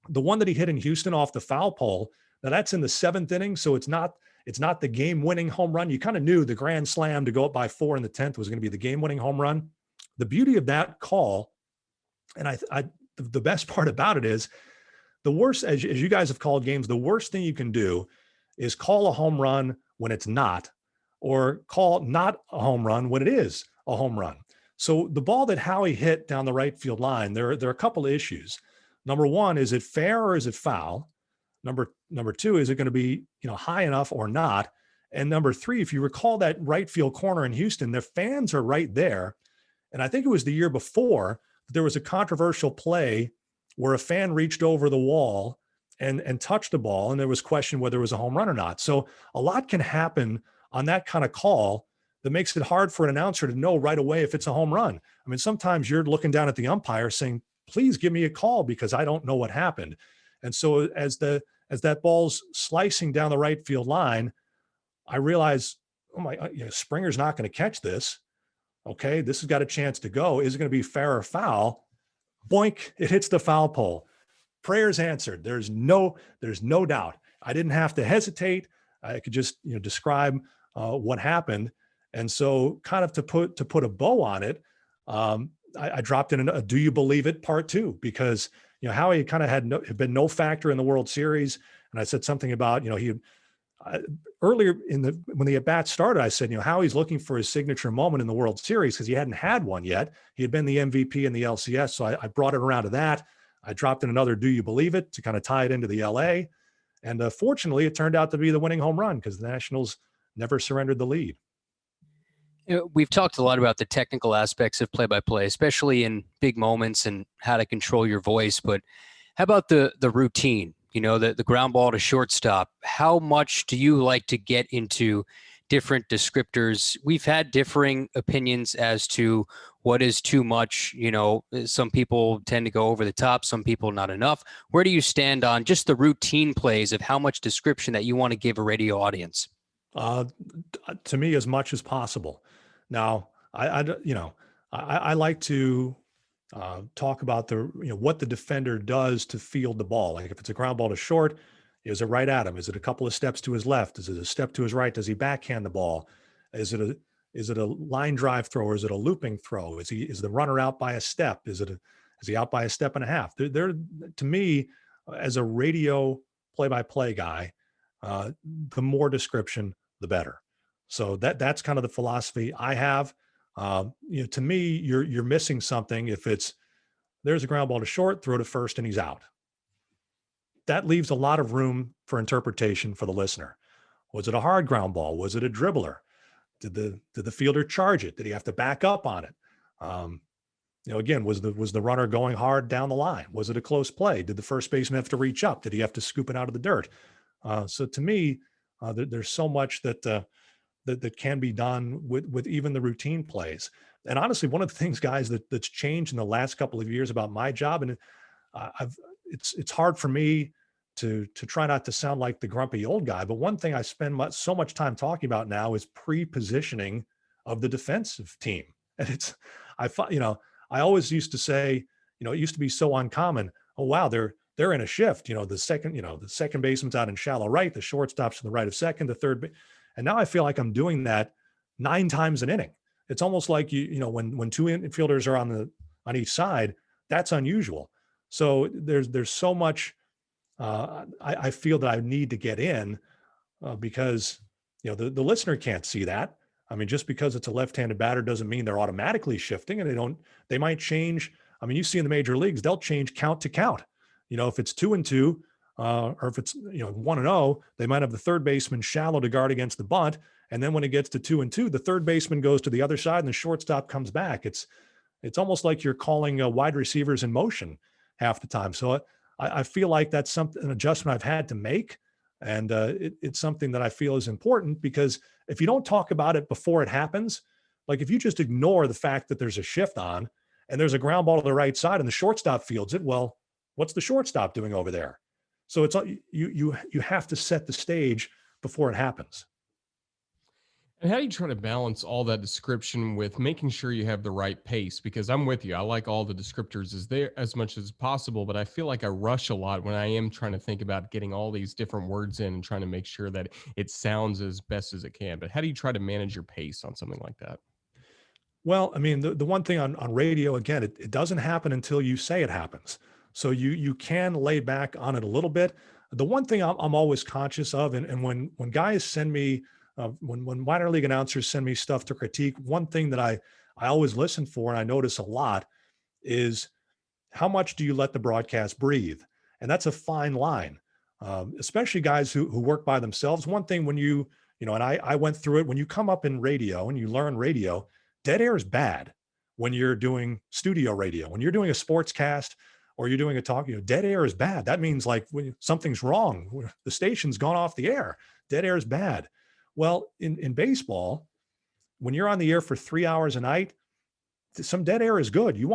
B: The one that he hit in Houston off the foul pole, now that's in the 7th inning. So it's not the game-winning home run. You kind of knew the grand slam to go up by 4 in the 10th was going to be the game-winning home run. The beauty of that call, and the best part about it is, the worst, as you guys have called games, the worst thing you can do is call a home run when it's not, or call not a home run when it is a home run. So the ball that Howie hit down the right field line, there are a couple of issues. Number one, is it fair or is it foul? Number two, is it going to be high enough or not? And number three, if you recall that right field corner in Houston, the fans are right there. And I think it was the year before, there was a controversial play where a fan reached over the wall and touched the ball, and there was question whether it was a home run or not. So a lot can happen on that kind of call that makes it hard for an announcer to know right away if it's a home run. I mean, sometimes you're looking down at the umpire saying, please give me a call because I don't know what happened. And so as that ball's slicing down the right field line, I realize, oh my, Springer's not going to catch this. Okay, this has got a chance to go. Is it going to be fair or foul? Boink, it hits the foul pole. Prayers answered. There's no doubt. I didn't have to hesitate. I could just describe what happened. And so kind of to put a bow on it, I dropped in a "Do you believe it?" part 2, because Howie kind of had been no factor in the World Series, and I said something about earlier when the at bat started, I said Howie's looking for his signature moment in the World Series because he hadn't had one yet. He had been the MVP in the LCS, so I brought it around to that. I dropped in another "Do you believe it?" to kind of tie it into the LA, and fortunately, it turned out to be the winning home run because the Nationals never surrendered the lead.
C: We've talked a lot about the technical aspects of play-by-play, especially in big moments and how to control your voice. But how about the routine? The ground ball to shortstop. How much do you like to get into different descriptors? We've had differing opinions as to what is too much. Some people tend to go over the top, some people not enough. Where do you stand on just the routine plays of how much description that you want to give a radio audience?
B: To me, as much as possible. Now, I like to talk about what the defender does to field the ball. Like if it's a ground ball to short, is it right at him? Is it a couple of steps to his left? Is it a step to his right? Does he backhand the ball? Is it a line drive throw or is it a looping throw? Is the runner out by a step? Is he out by a step and a half? They're to me, as a radio play-by-play guy, the more description, the better. So that's kind of the philosophy I have. To me, you're missing something if there's a ground ball to short, throw to first, and he's out. That leaves a lot of room for interpretation for the listener. Was it a hard ground ball? Was it a dribbler? Did the fielder charge it? Did he have to back up on it? Again, was the runner going hard down the line? Was it a close play? Did the first baseman have to reach up? Did he have to scoop it out of the dirt? So to me, there's so much that can be done with even the routine plays. And honestly, one of the things, guys, that's changed in the last couple of years about my job, and it's hard for me to try not to sound like the grumpy old guy, but one thing I spend so much time talking about now is pre-positioning of the defensive team. And I always used to say, it used to be so uncommon. Oh, wow, they're in a shift. The second baseman's out in shallow right, the shortstop's to the right of second, the third. And now I feel like I'm doing that 9 times an inning. It's almost like when 2 infielders are on each side, that's unusual. So there's so much I feel that I need to get in because the listener can't see that. I mean, just because it's a left-handed batter doesn't mean they're automatically shifting, and they might change. I mean, you see in the major leagues, they'll change count to count. If it's 2-2, or if it's 1-0, they might have the third baseman shallow to guard against the bunt, and then when it gets to 2-2, the third baseman goes to the other side and the shortstop comes back. It's almost like you're calling wide receivers in motion half the time. So I feel like that's an adjustment I've had to make. And it's something that I feel is important, because if you don't talk about it before it happens, like if you just ignore the fact that there's a shift on and there's a ground ball to the right side and the shortstop fields it, well, what's the shortstop doing over there? So it's you have to set the stage before it happens.
A: And how do you try to balance all that description with making sure you have the right pace? Because I'm with you. I like all the descriptors as much as possible, but I feel like I rush a lot when I am trying to think about getting all these different words in and trying to make sure that it sounds as best as it can. But how do you try to manage your pace on something like that?
B: Well, I mean, the one thing on radio, again, it doesn't happen until you say it happens. So you can lay back on it a little bit. The one thing I'm always conscious of, and when guys send me, when minor league announcers send me stuff to critique, one thing that I always listen for, and I notice a lot, is how much do you let the broadcast breathe? And that's a fine line, especially guys who work by themselves. One thing when and I went through it, when you come up in radio and you learn radio, dead air is bad when you're doing studio radio. When you're doing a sports cast or you're doing a talk, dead air is bad. That means like when something's wrong, the station's gone off the air. Dead air is bad. Well, in baseball, when you're on the air for 3 hours a night, some dead air is good. You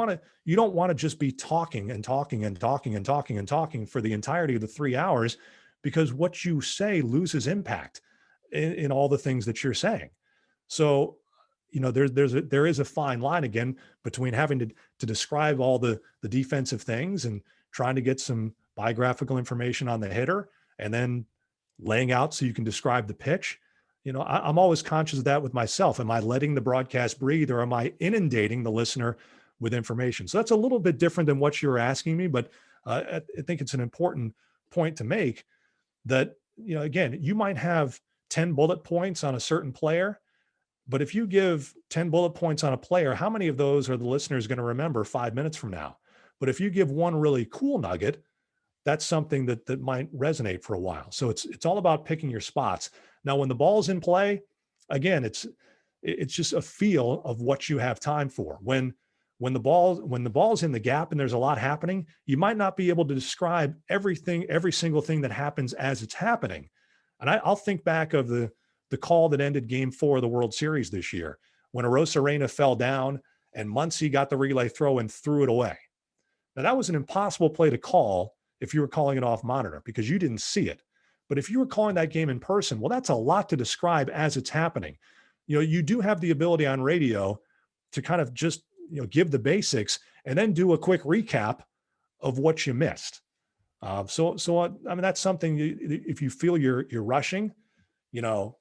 B: don't want to just be talking and talking and talking and talking and talking for the entirety of the 3 hours, because what you say loses impact in all the things that you're saying. So, there is a fine line again between having to describe all the defensive things and trying to get some biographical information on the hitter, and then laying out so you can describe the pitch. I'm always conscious of that with myself. Am I letting the broadcast breathe, or am I inundating the listener with information? So that's a little bit different than what you were asking me, but I think it's an important point to make that, again, you might have 10 bullet points on a certain player, but if you give 10 bullet points on a player, how many of those are the listeners going to remember 5 minutes from now? But if you give one really cool nugget, that's something that might resonate for a while. So it's all about picking your spots. Now, when the ball's in play, again, it's just a feel of what you have time for. When the ball's in the gap and there's a lot happening, you might not be able to describe every single thing that happens as it's happening. And I'll think back of the call that ended Game 4 of the World Series this year, when Arozarena fell down and Muncy got the relay throw and threw it away. Now, that was an impossible play to call if you were calling it off monitor, because you didn't see it. But if you were calling that game in person, well, that's a lot to describe as it's happening. You do have the ability on radio to kind of just, give the basics and then do a quick recap of what you missed. So I mean, that's something, if you feel you're rushing, even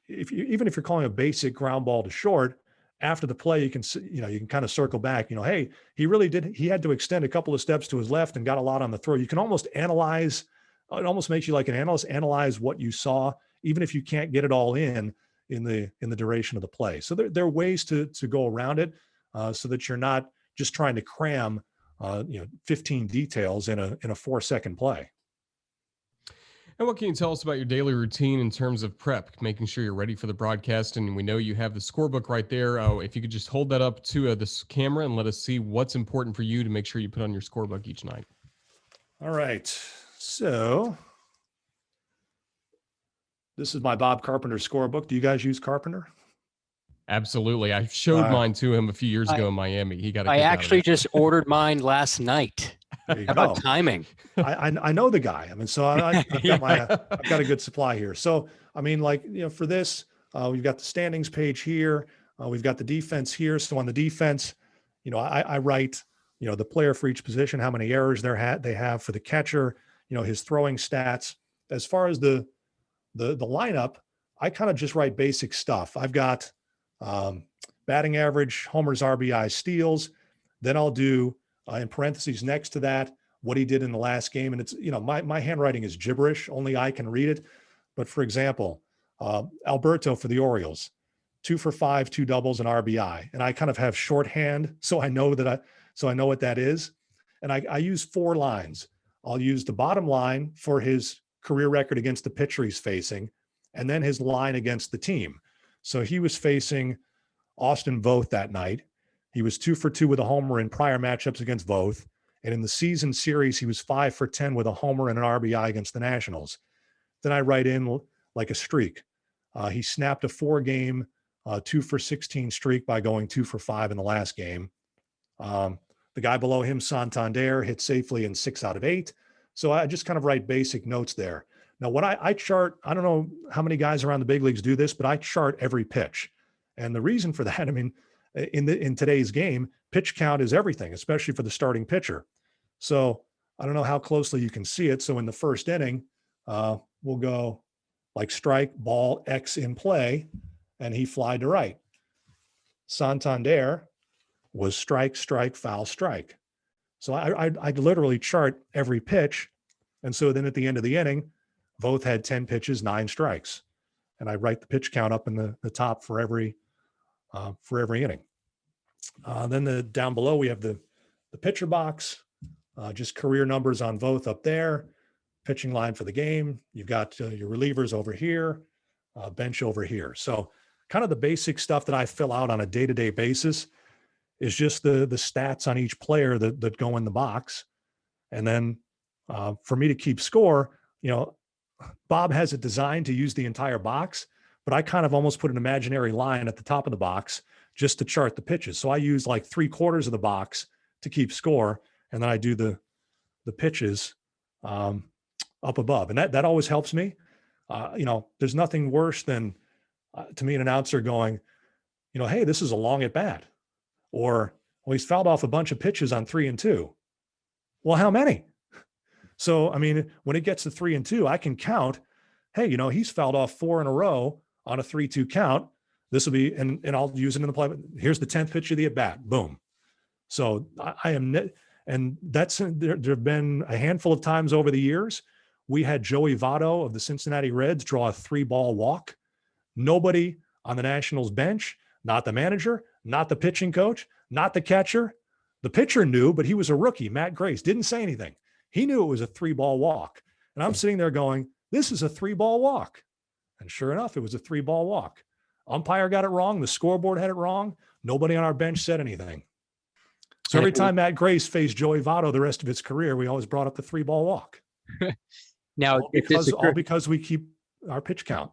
B: if you're calling a basic ground ball to short, after the play, you can kind of circle back, hey, he had to extend a couple of steps to his left and got a lot on the throw. You can almost analyze, it almost makes you like an analyst, analyze what you saw, even if you can't get it all in. in the duration of the play. So there are ways to go around it so that you're not just trying to cram 15 details in a 4-second play.
A: And what can you tell us about your daily routine in terms of prep, making sure you're ready for the broadcast? And we know you have the scorebook right there. If you could just hold that up to this camera and let us see what's important for you to make sure you put on your scorebook each night.
B: All right. So this is my Bob Carpenter scorebook. Do you guys use Carpenter?
A: Absolutely. I showed mine to him a few years ago in Miami. He got a kick
D: I
A: out of
D: actually
A: it.
D: just ordered mine last night.
B: There you
D: How
B: go.
D: about timing?
B: I know the guy. I mean, so I've got a good supply here. So, I mean, like, for this, we've got the standings page here. We've got the defense here. So on the defense, I write, the player for each position, how many errors they have for the catcher, his throwing stats. As far as the lineup, I kind of just write basic stuff. I've got batting average, homers, RBI, steals. Then I'll do in parentheses next to that what he did in the last game. And it's, my handwriting is gibberish. Only I can read it. But for example, Alberto for the Orioles, 2 for 5, 2 doubles, and RBI. And I kind of have shorthand, so I know what that is. And I use 4 lines. I'll use the bottom line for his career record against the pitcher he's facing, and then his line against the team. So he was facing Austin Voth that night. He was 2 for 2 with a homer in prior matchups against Voth. And in the season series, he was 5 for 10 with a homer and an RBI against the Nationals. Then I write in like a streak. He snapped a 4-game, 2 for 16 streak by going 2 for 5 in the last game. The guy below him, Santander, hit safely in 6 out of 8. So I just kind of write basic notes there. Now, what I chart, I don't know how many guys around the big leagues do this, but I chart every pitch. And the reason for that, I mean, in today's game, pitch count is everything, especially for the starting pitcher. So I don't know how closely you can see it. So in the first inning, we'll go like strike, ball, X in play, and he flied to right. Santander was strike, strike, foul, strike. So I literally chart every pitch. And so then at the end of the inning, Voth had 10 pitches, 9 strikes. And I write the pitch count up in the top for every inning. Then down below, we have the pitcher box, just career numbers on Voth up there, pitching line for the game. You've got your relievers over here, bench over here. So kind of the basic stuff that I fill out on a day-to-day basis is just the stats on each player that go in the box. And then for me to keep score, Bob has it designed to use the entire box, but I kind of almost put an imaginary line at the top of the box just to chart the pitches. So I use like 3/4 of the box to keep score. And then I do the pitches up above. And that always helps me. There's nothing worse than to me, an announcer going, hey, this is a long at bat. Or, well, he's fouled off a bunch of pitches on 3 and 2. Well, how many? So, I mean, when it gets to 3 and 2, I can count, hey, he's fouled off 4 in a row on a 3-2 count. This will be, and I'll use it in the play. Here's the 10th pitch of the at bat. Boom. So and there have been a handful of times over the years. We had Joey Votto of the Cincinnati Reds draw a 3-ball walk. Nobody on the Nationals bench, not the manager, not the pitching coach, not the catcher. The pitcher knew, but he was a rookie. Matt Grace didn't say anything. He knew it was a 3-ball walk. And I'm sitting there going, this is a 3-ball walk. And sure enough, it was a 3-ball walk. Umpire got it wrong. The scoreboard had it wrong. Nobody on our bench said anything. So every time Matt Grace faced Joey Votto the rest of his career, we always brought up the 3-ball walk.
D: Now,
B: all because we keep our pitch count.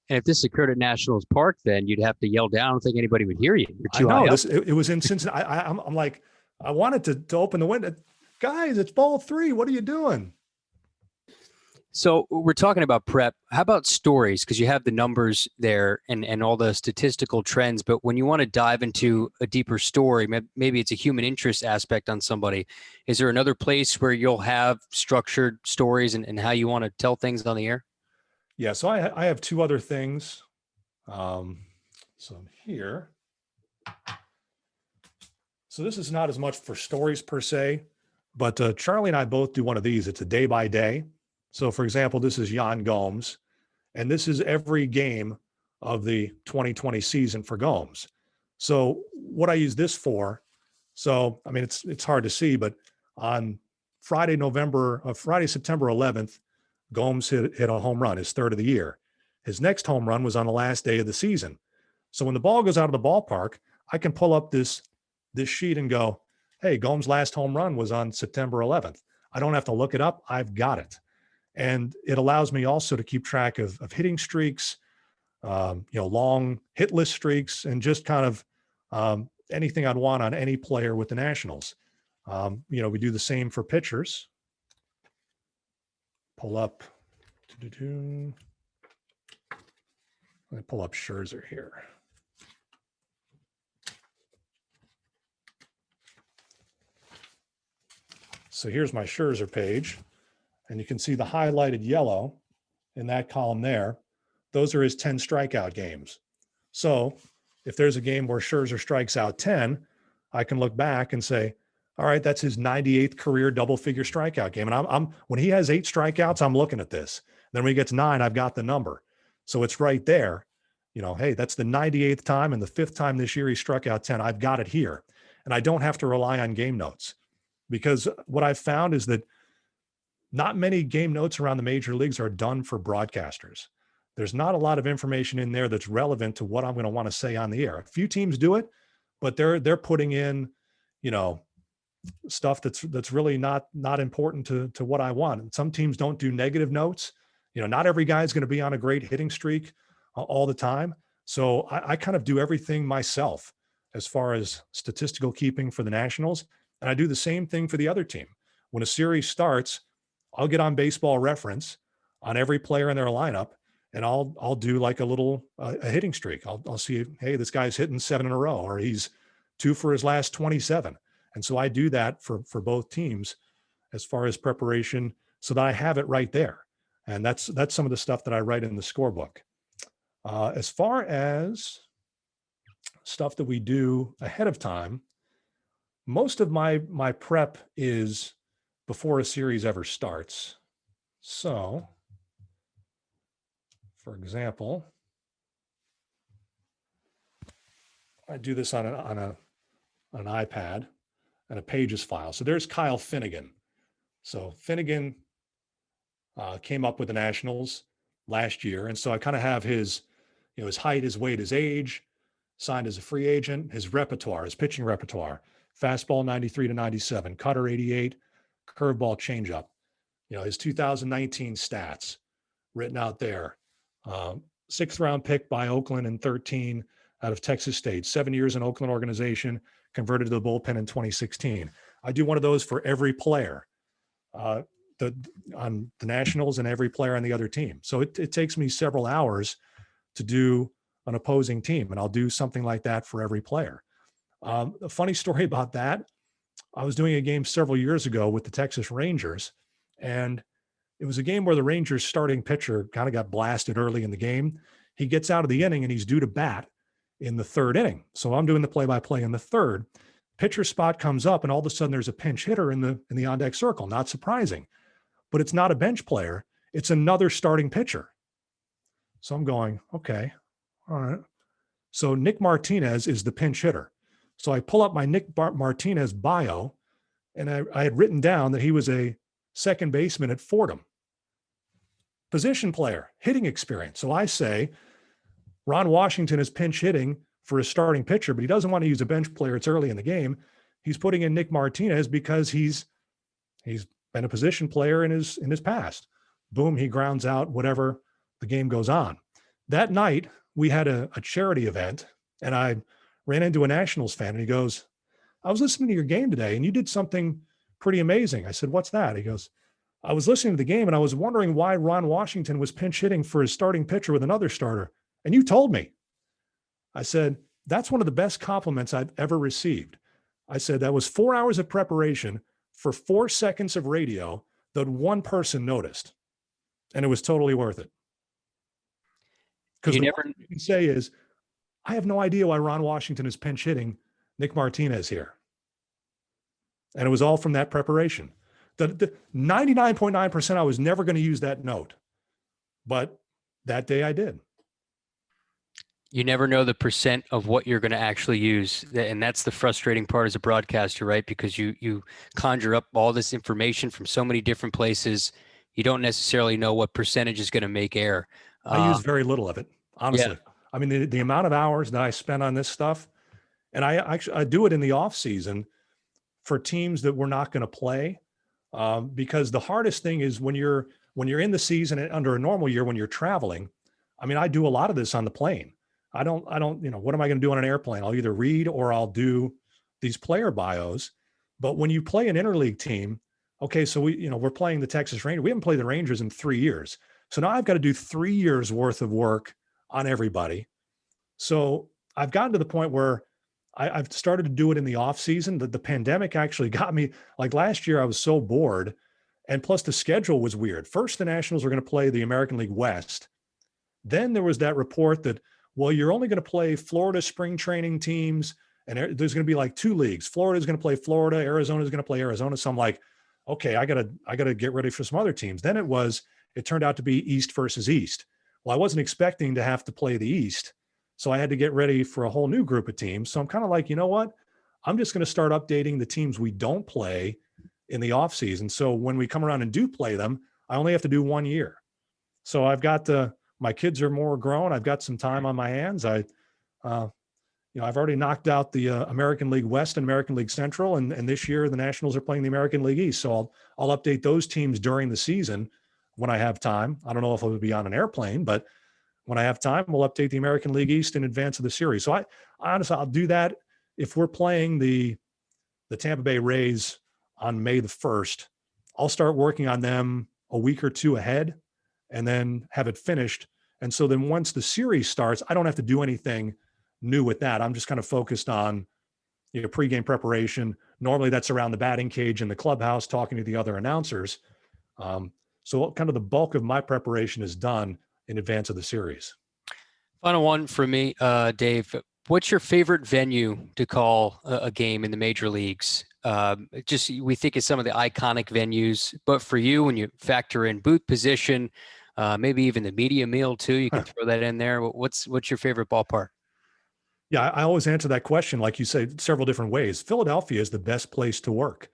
D: And if this occurred at Nationals Park, then you'd have to yell down. I don't think anybody would hear you. You're too
B: I know.
D: high up.
B: It was in Cincinnati. I'm like, I wanted to open the window. Guys, it's ball 3. What are you doing?
D: So we're talking about prep. How about stories? Because you have the numbers there and all the statistical trends. But when you want to dive into a deeper story, maybe it's a human interest aspect on somebody. Is there another place where you'll have structured stories and how you want to tell things on the air?
B: Yeah. So I have 2 other things. So I'm here. So this is not as much for stories per se, but Charlie and I both do one of these. It's a day by day. So for example, this is Jan Gomes, and this is every game of the 2020 season for Gomes. So what I use this for, so, I mean, it's hard to see, but on Friday, September 11th, Gomes hit a home run, his third of the year. His next home run was on the last day of the season. So when the ball goes out of the ballpark, I can pull up this sheet and go, hey, Gomes' last home run was on September 11th. I don't have to look it up. I've got it. And it allows me also to keep track of hitting streaks, long hitless streaks, and just kind of anything I'd want on any player with the Nationals. We do the same for pitchers. Pull up. Let me pull up Scherzer here. So here's my Scherzer page, and you can see the highlighted yellow in that column there. Those are his 10 strikeout games. So if there's a game where Scherzer strikes out 10, I can look back and say, all right, that's his 98th career double-figure strikeout game. And I'm when he has 8 strikeouts, I'm looking at this. Then when he gets 9, I've got the number. So it's right there. Hey, that's the 98th time and the 5th time this year he struck out 10. I've got it here. And I don't have to rely on game notes, because what I've found is that not many game notes around the major leagues are done for broadcasters. There's not a lot of information in there that's relevant to what I'm going to want to say on the air. A few teams do it, but they're putting in, stuff that's really not important to what I want. And some teams don't do negative notes. Not every guy is going to be on a great hitting streak all the time. So I kind of do everything myself as far as statistical keeping for the Nationals. And I do the same thing for the other team. When a series starts, I'll get on Baseball Reference on every player in their lineup, and I'll do like a little a hitting streak. I'll see, hey, this guy's hitting 7 in a row, or he's 2 for his last 27. And so I do that for both teams as far as preparation, so that I have it right there. And that's some of the stuff that I write in the scorebook. As far as stuff that we do ahead of time, most of my prep is before a series ever starts. So, for example, I do this on an iPad and a Pages file. So there's Kyle Finnegan. So Finnegan came up with the Nationals last year, and so I kind of have his height, his weight, his age, signed as a free agent, his repertoire, his pitching repertoire: fastball 93 to 97, cutter 88, curveball, changeup. His 2019 stats written out there. 6th round pick by Oakland in 13 out of Texas State, 7 years in Oakland organization, converted to the bullpen in 2016. I do one of those for every player on the Nationals and every player on the other team. So it takes me several hours to do an opposing team, and I'll do something like that for every player. A funny story about that, I was doing a game several years ago with the Texas Rangers, and it was a game where the Rangers starting pitcher kind of got blasted early in the game. He gets out of the inning and he's due to bat in the 3rd inning. So I'm doing the play-by-play in the 3rd. Pitcher spot comes up, and all of a sudden there's a pinch hitter in the on-deck circle. Not surprising, but it's not a bench player. It's another starting pitcher. So I'm going, okay, all right. So Nick Martinez is the pinch hitter. So I pull up my Nick Martinez bio, and I had written down that he was a second baseman at Fordham. Position player, hitting experience. So I say, Ron Washington is pinch hitting for his starting pitcher, but he doesn't want to use a bench player. It's early in the game. He's putting in Nick Martinez because he's been a position player in his past. Boom, he grounds out whatever the game goes on. That night, we had a charity event, and I ran into a Nationals fan, and he goes, I was listening to your game today, and you did something pretty amazing. I said, what's that? He goes, I was listening to the game, and I was wondering why Ron Washington was pinch hitting for his starting pitcher with another starter. And you told me. I said, that's one of the best compliments I've ever received. I said, that was 4 hours of preparation for 4 seconds of radio that one person noticed. And it was totally worth it. Because what you can say is, I have no idea why Ron Washington is pinch hitting Nick Martinez here. And it was all from that preparation. The 99.9% I was never going to use that note. But that day I did.
D: You never know the percent of what you're going to actually use. And that's the frustrating part as a broadcaster, right? Because you conjure up all this information from so many different places. You don't necessarily know what percentage is going to make air.
B: I use very little of it,
D: Yeah.
B: honestly. I mean, the amount of hours that I spend on this stuff, and I do it in the off season for teams that we're not going to play, because the hardest thing is when you're in the season and under a normal year when you're traveling. I mean, I do a lot of this on the plane. I don't, what am I going to do on an airplane? I'll either read or I'll do these player bios. But when you play an interleague team, okay, so we're playing the Texas Rangers. We haven't played the Rangers in 3 years. So now I've got to do 3 years worth of work on everybody. So I've gotten to the point where I've started to do it in the off season. The pandemic actually got me. Like last year, I was so bored, and plus the schedule was weird. First, the Nationals were going to play the American League West. Then there was that report that, well, you're only going to play Florida spring training teams, and there's going to be like 2 leagues. Florida's going to play Florida, Arizona's going to play Arizona. So I'm like, okay, I gotta get ready for some other teams. Then it turned out to be East versus East. Well, I wasn't expecting to have to play the East, so I had to get ready for a whole new group of teams. So I'm kind of like, you know what? I'm just going to start updating the teams we don't play in the off season. So when we come around and do play them, I only have to do 1 year. So I've got my kids are more grown. I've got some time on my hands. I've already knocked out the American League West and American League Central, and this year the Nationals are playing the American League East. So I'll update those teams during the season when I have time. I don't know if I'll be on an airplane, but when I have time, we'll update the American League East in advance of the series. So I honestly, I'll do that if we're playing the Tampa Bay Rays on May the 1st. I'll start working on them a week or 2 ahead, and then have it finished. And so then once the series starts, I don't have to do anything new with that. I'm just kind of focused on, pregame preparation. Normally that's around the batting cage in the clubhouse, talking to the other announcers. So kind of the bulk of my preparation is done in advance of the series.
D: Final one for me, Dave. What's your favorite venue to call a game in the major leagues? We think of some of the iconic venues, but for you, when you factor in booth position, maybe even the media meal too, you can throw that in there. What's your favorite ballpark?
B: Yeah, I always answer that question, like you say, several different ways. Philadelphia is the best place to work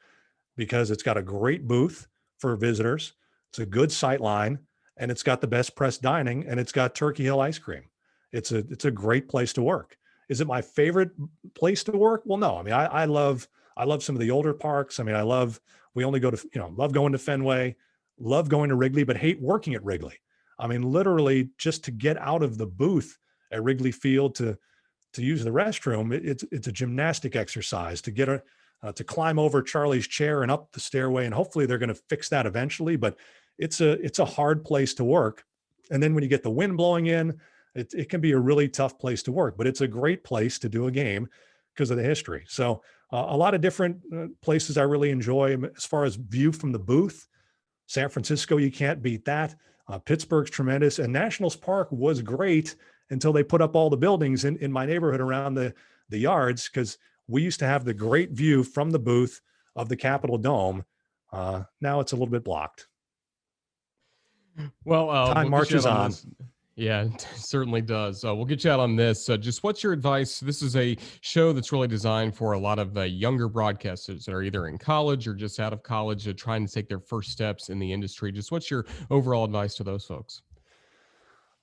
B: because it's got a great booth for visitors. It's a good sight line, and it's got the best press dining, and it's got Turkey Hill ice cream. It's a great place to work. Is it my favorite place to work? Well, no. I mean, I love some of the older parks. I mean, we only go to, love going to Fenway, love going to Wrigley, but hate working at Wrigley. I mean, literally just to get out of the booth at Wrigley Field to use the restroom, it's a gymnastic exercise to get to climb over Charlie's chair and up the stairway. And hopefully they're going to fix that eventually, but it's a hard place to work. And then when you get the wind blowing in, it can be a really tough place to work, but it's a great place to do a game because of the history. So a lot of different places I really enjoy. As far as view from the booth, San Francisco, you can't beat that. Pittsburgh's tremendous, and Nationals Park was great until they put up all the buildings in my neighborhood around the yards, because we used to have the great view from the booth of the Capitol Dome. Now it's a little bit blocked.
A: Well,
B: time marches on.
A: Yeah, it certainly does. We'll get you out on this. Just what's your advice? This is a show that's really designed for a lot of younger broadcasters that are either in college or just out of college, trying to take their first steps in the industry. Just what's your overall advice to those folks?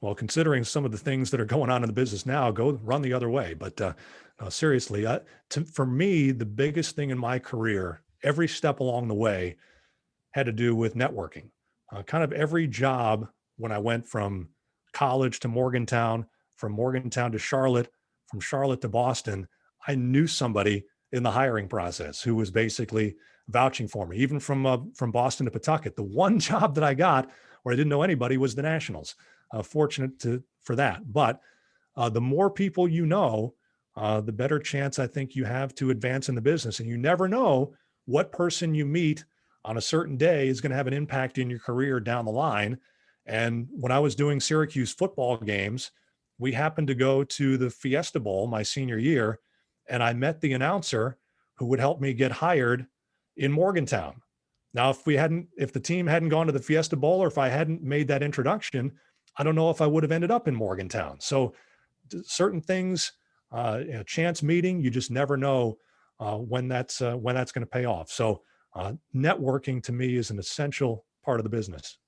B: Well, considering some of the things that are going on in the business now, go run the other way. But no, seriously, for me, the biggest thing in my career, every step along the way, had to do with networking. Kind of every job when I went from college to Morgantown, from Morgantown to Charlotte, from Charlotte to Boston, I knew somebody in the hiring process who was basically vouching for me. Even from Boston to Pawtucket, the one job that I got where I didn't know anybody was the Nationals. Fortunate for that. But the more people you know, the better chance I think you have to advance in the business. And you never know what person you meet on a certain day is going to have an impact in your career down the line. And when I was doing Syracuse football games, we happened to go to the Fiesta Bowl my senior year, and I met the announcer who would help me get hired in Morgantown. Now, if the team hadn't gone to the Fiesta Bowl, or if I hadn't made that introduction, I don't know if I would have ended up in Morgantown. So certain things, chance meeting, you just never know when that's going to pay off. So networking to me is an essential part of the business.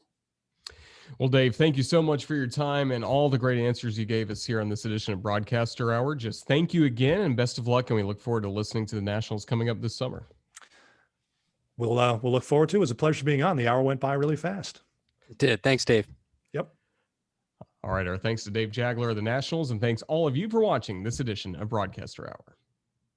A: Well, Dave, thank you so much for your time and all the great answers you gave us here on this edition of Broadcaster Hour. Just thank you again and best of luck. And we look forward to listening to the Nationals coming up this summer.
B: We'll look forward to it. It was a pleasure being on. The hour went by really fast.
D: It did. Thanks, Dave.
B: Yep.
A: All right. Our thanks to Dave Jageler of the Nationals, and thanks all of you for watching this edition of Broadcaster Hour.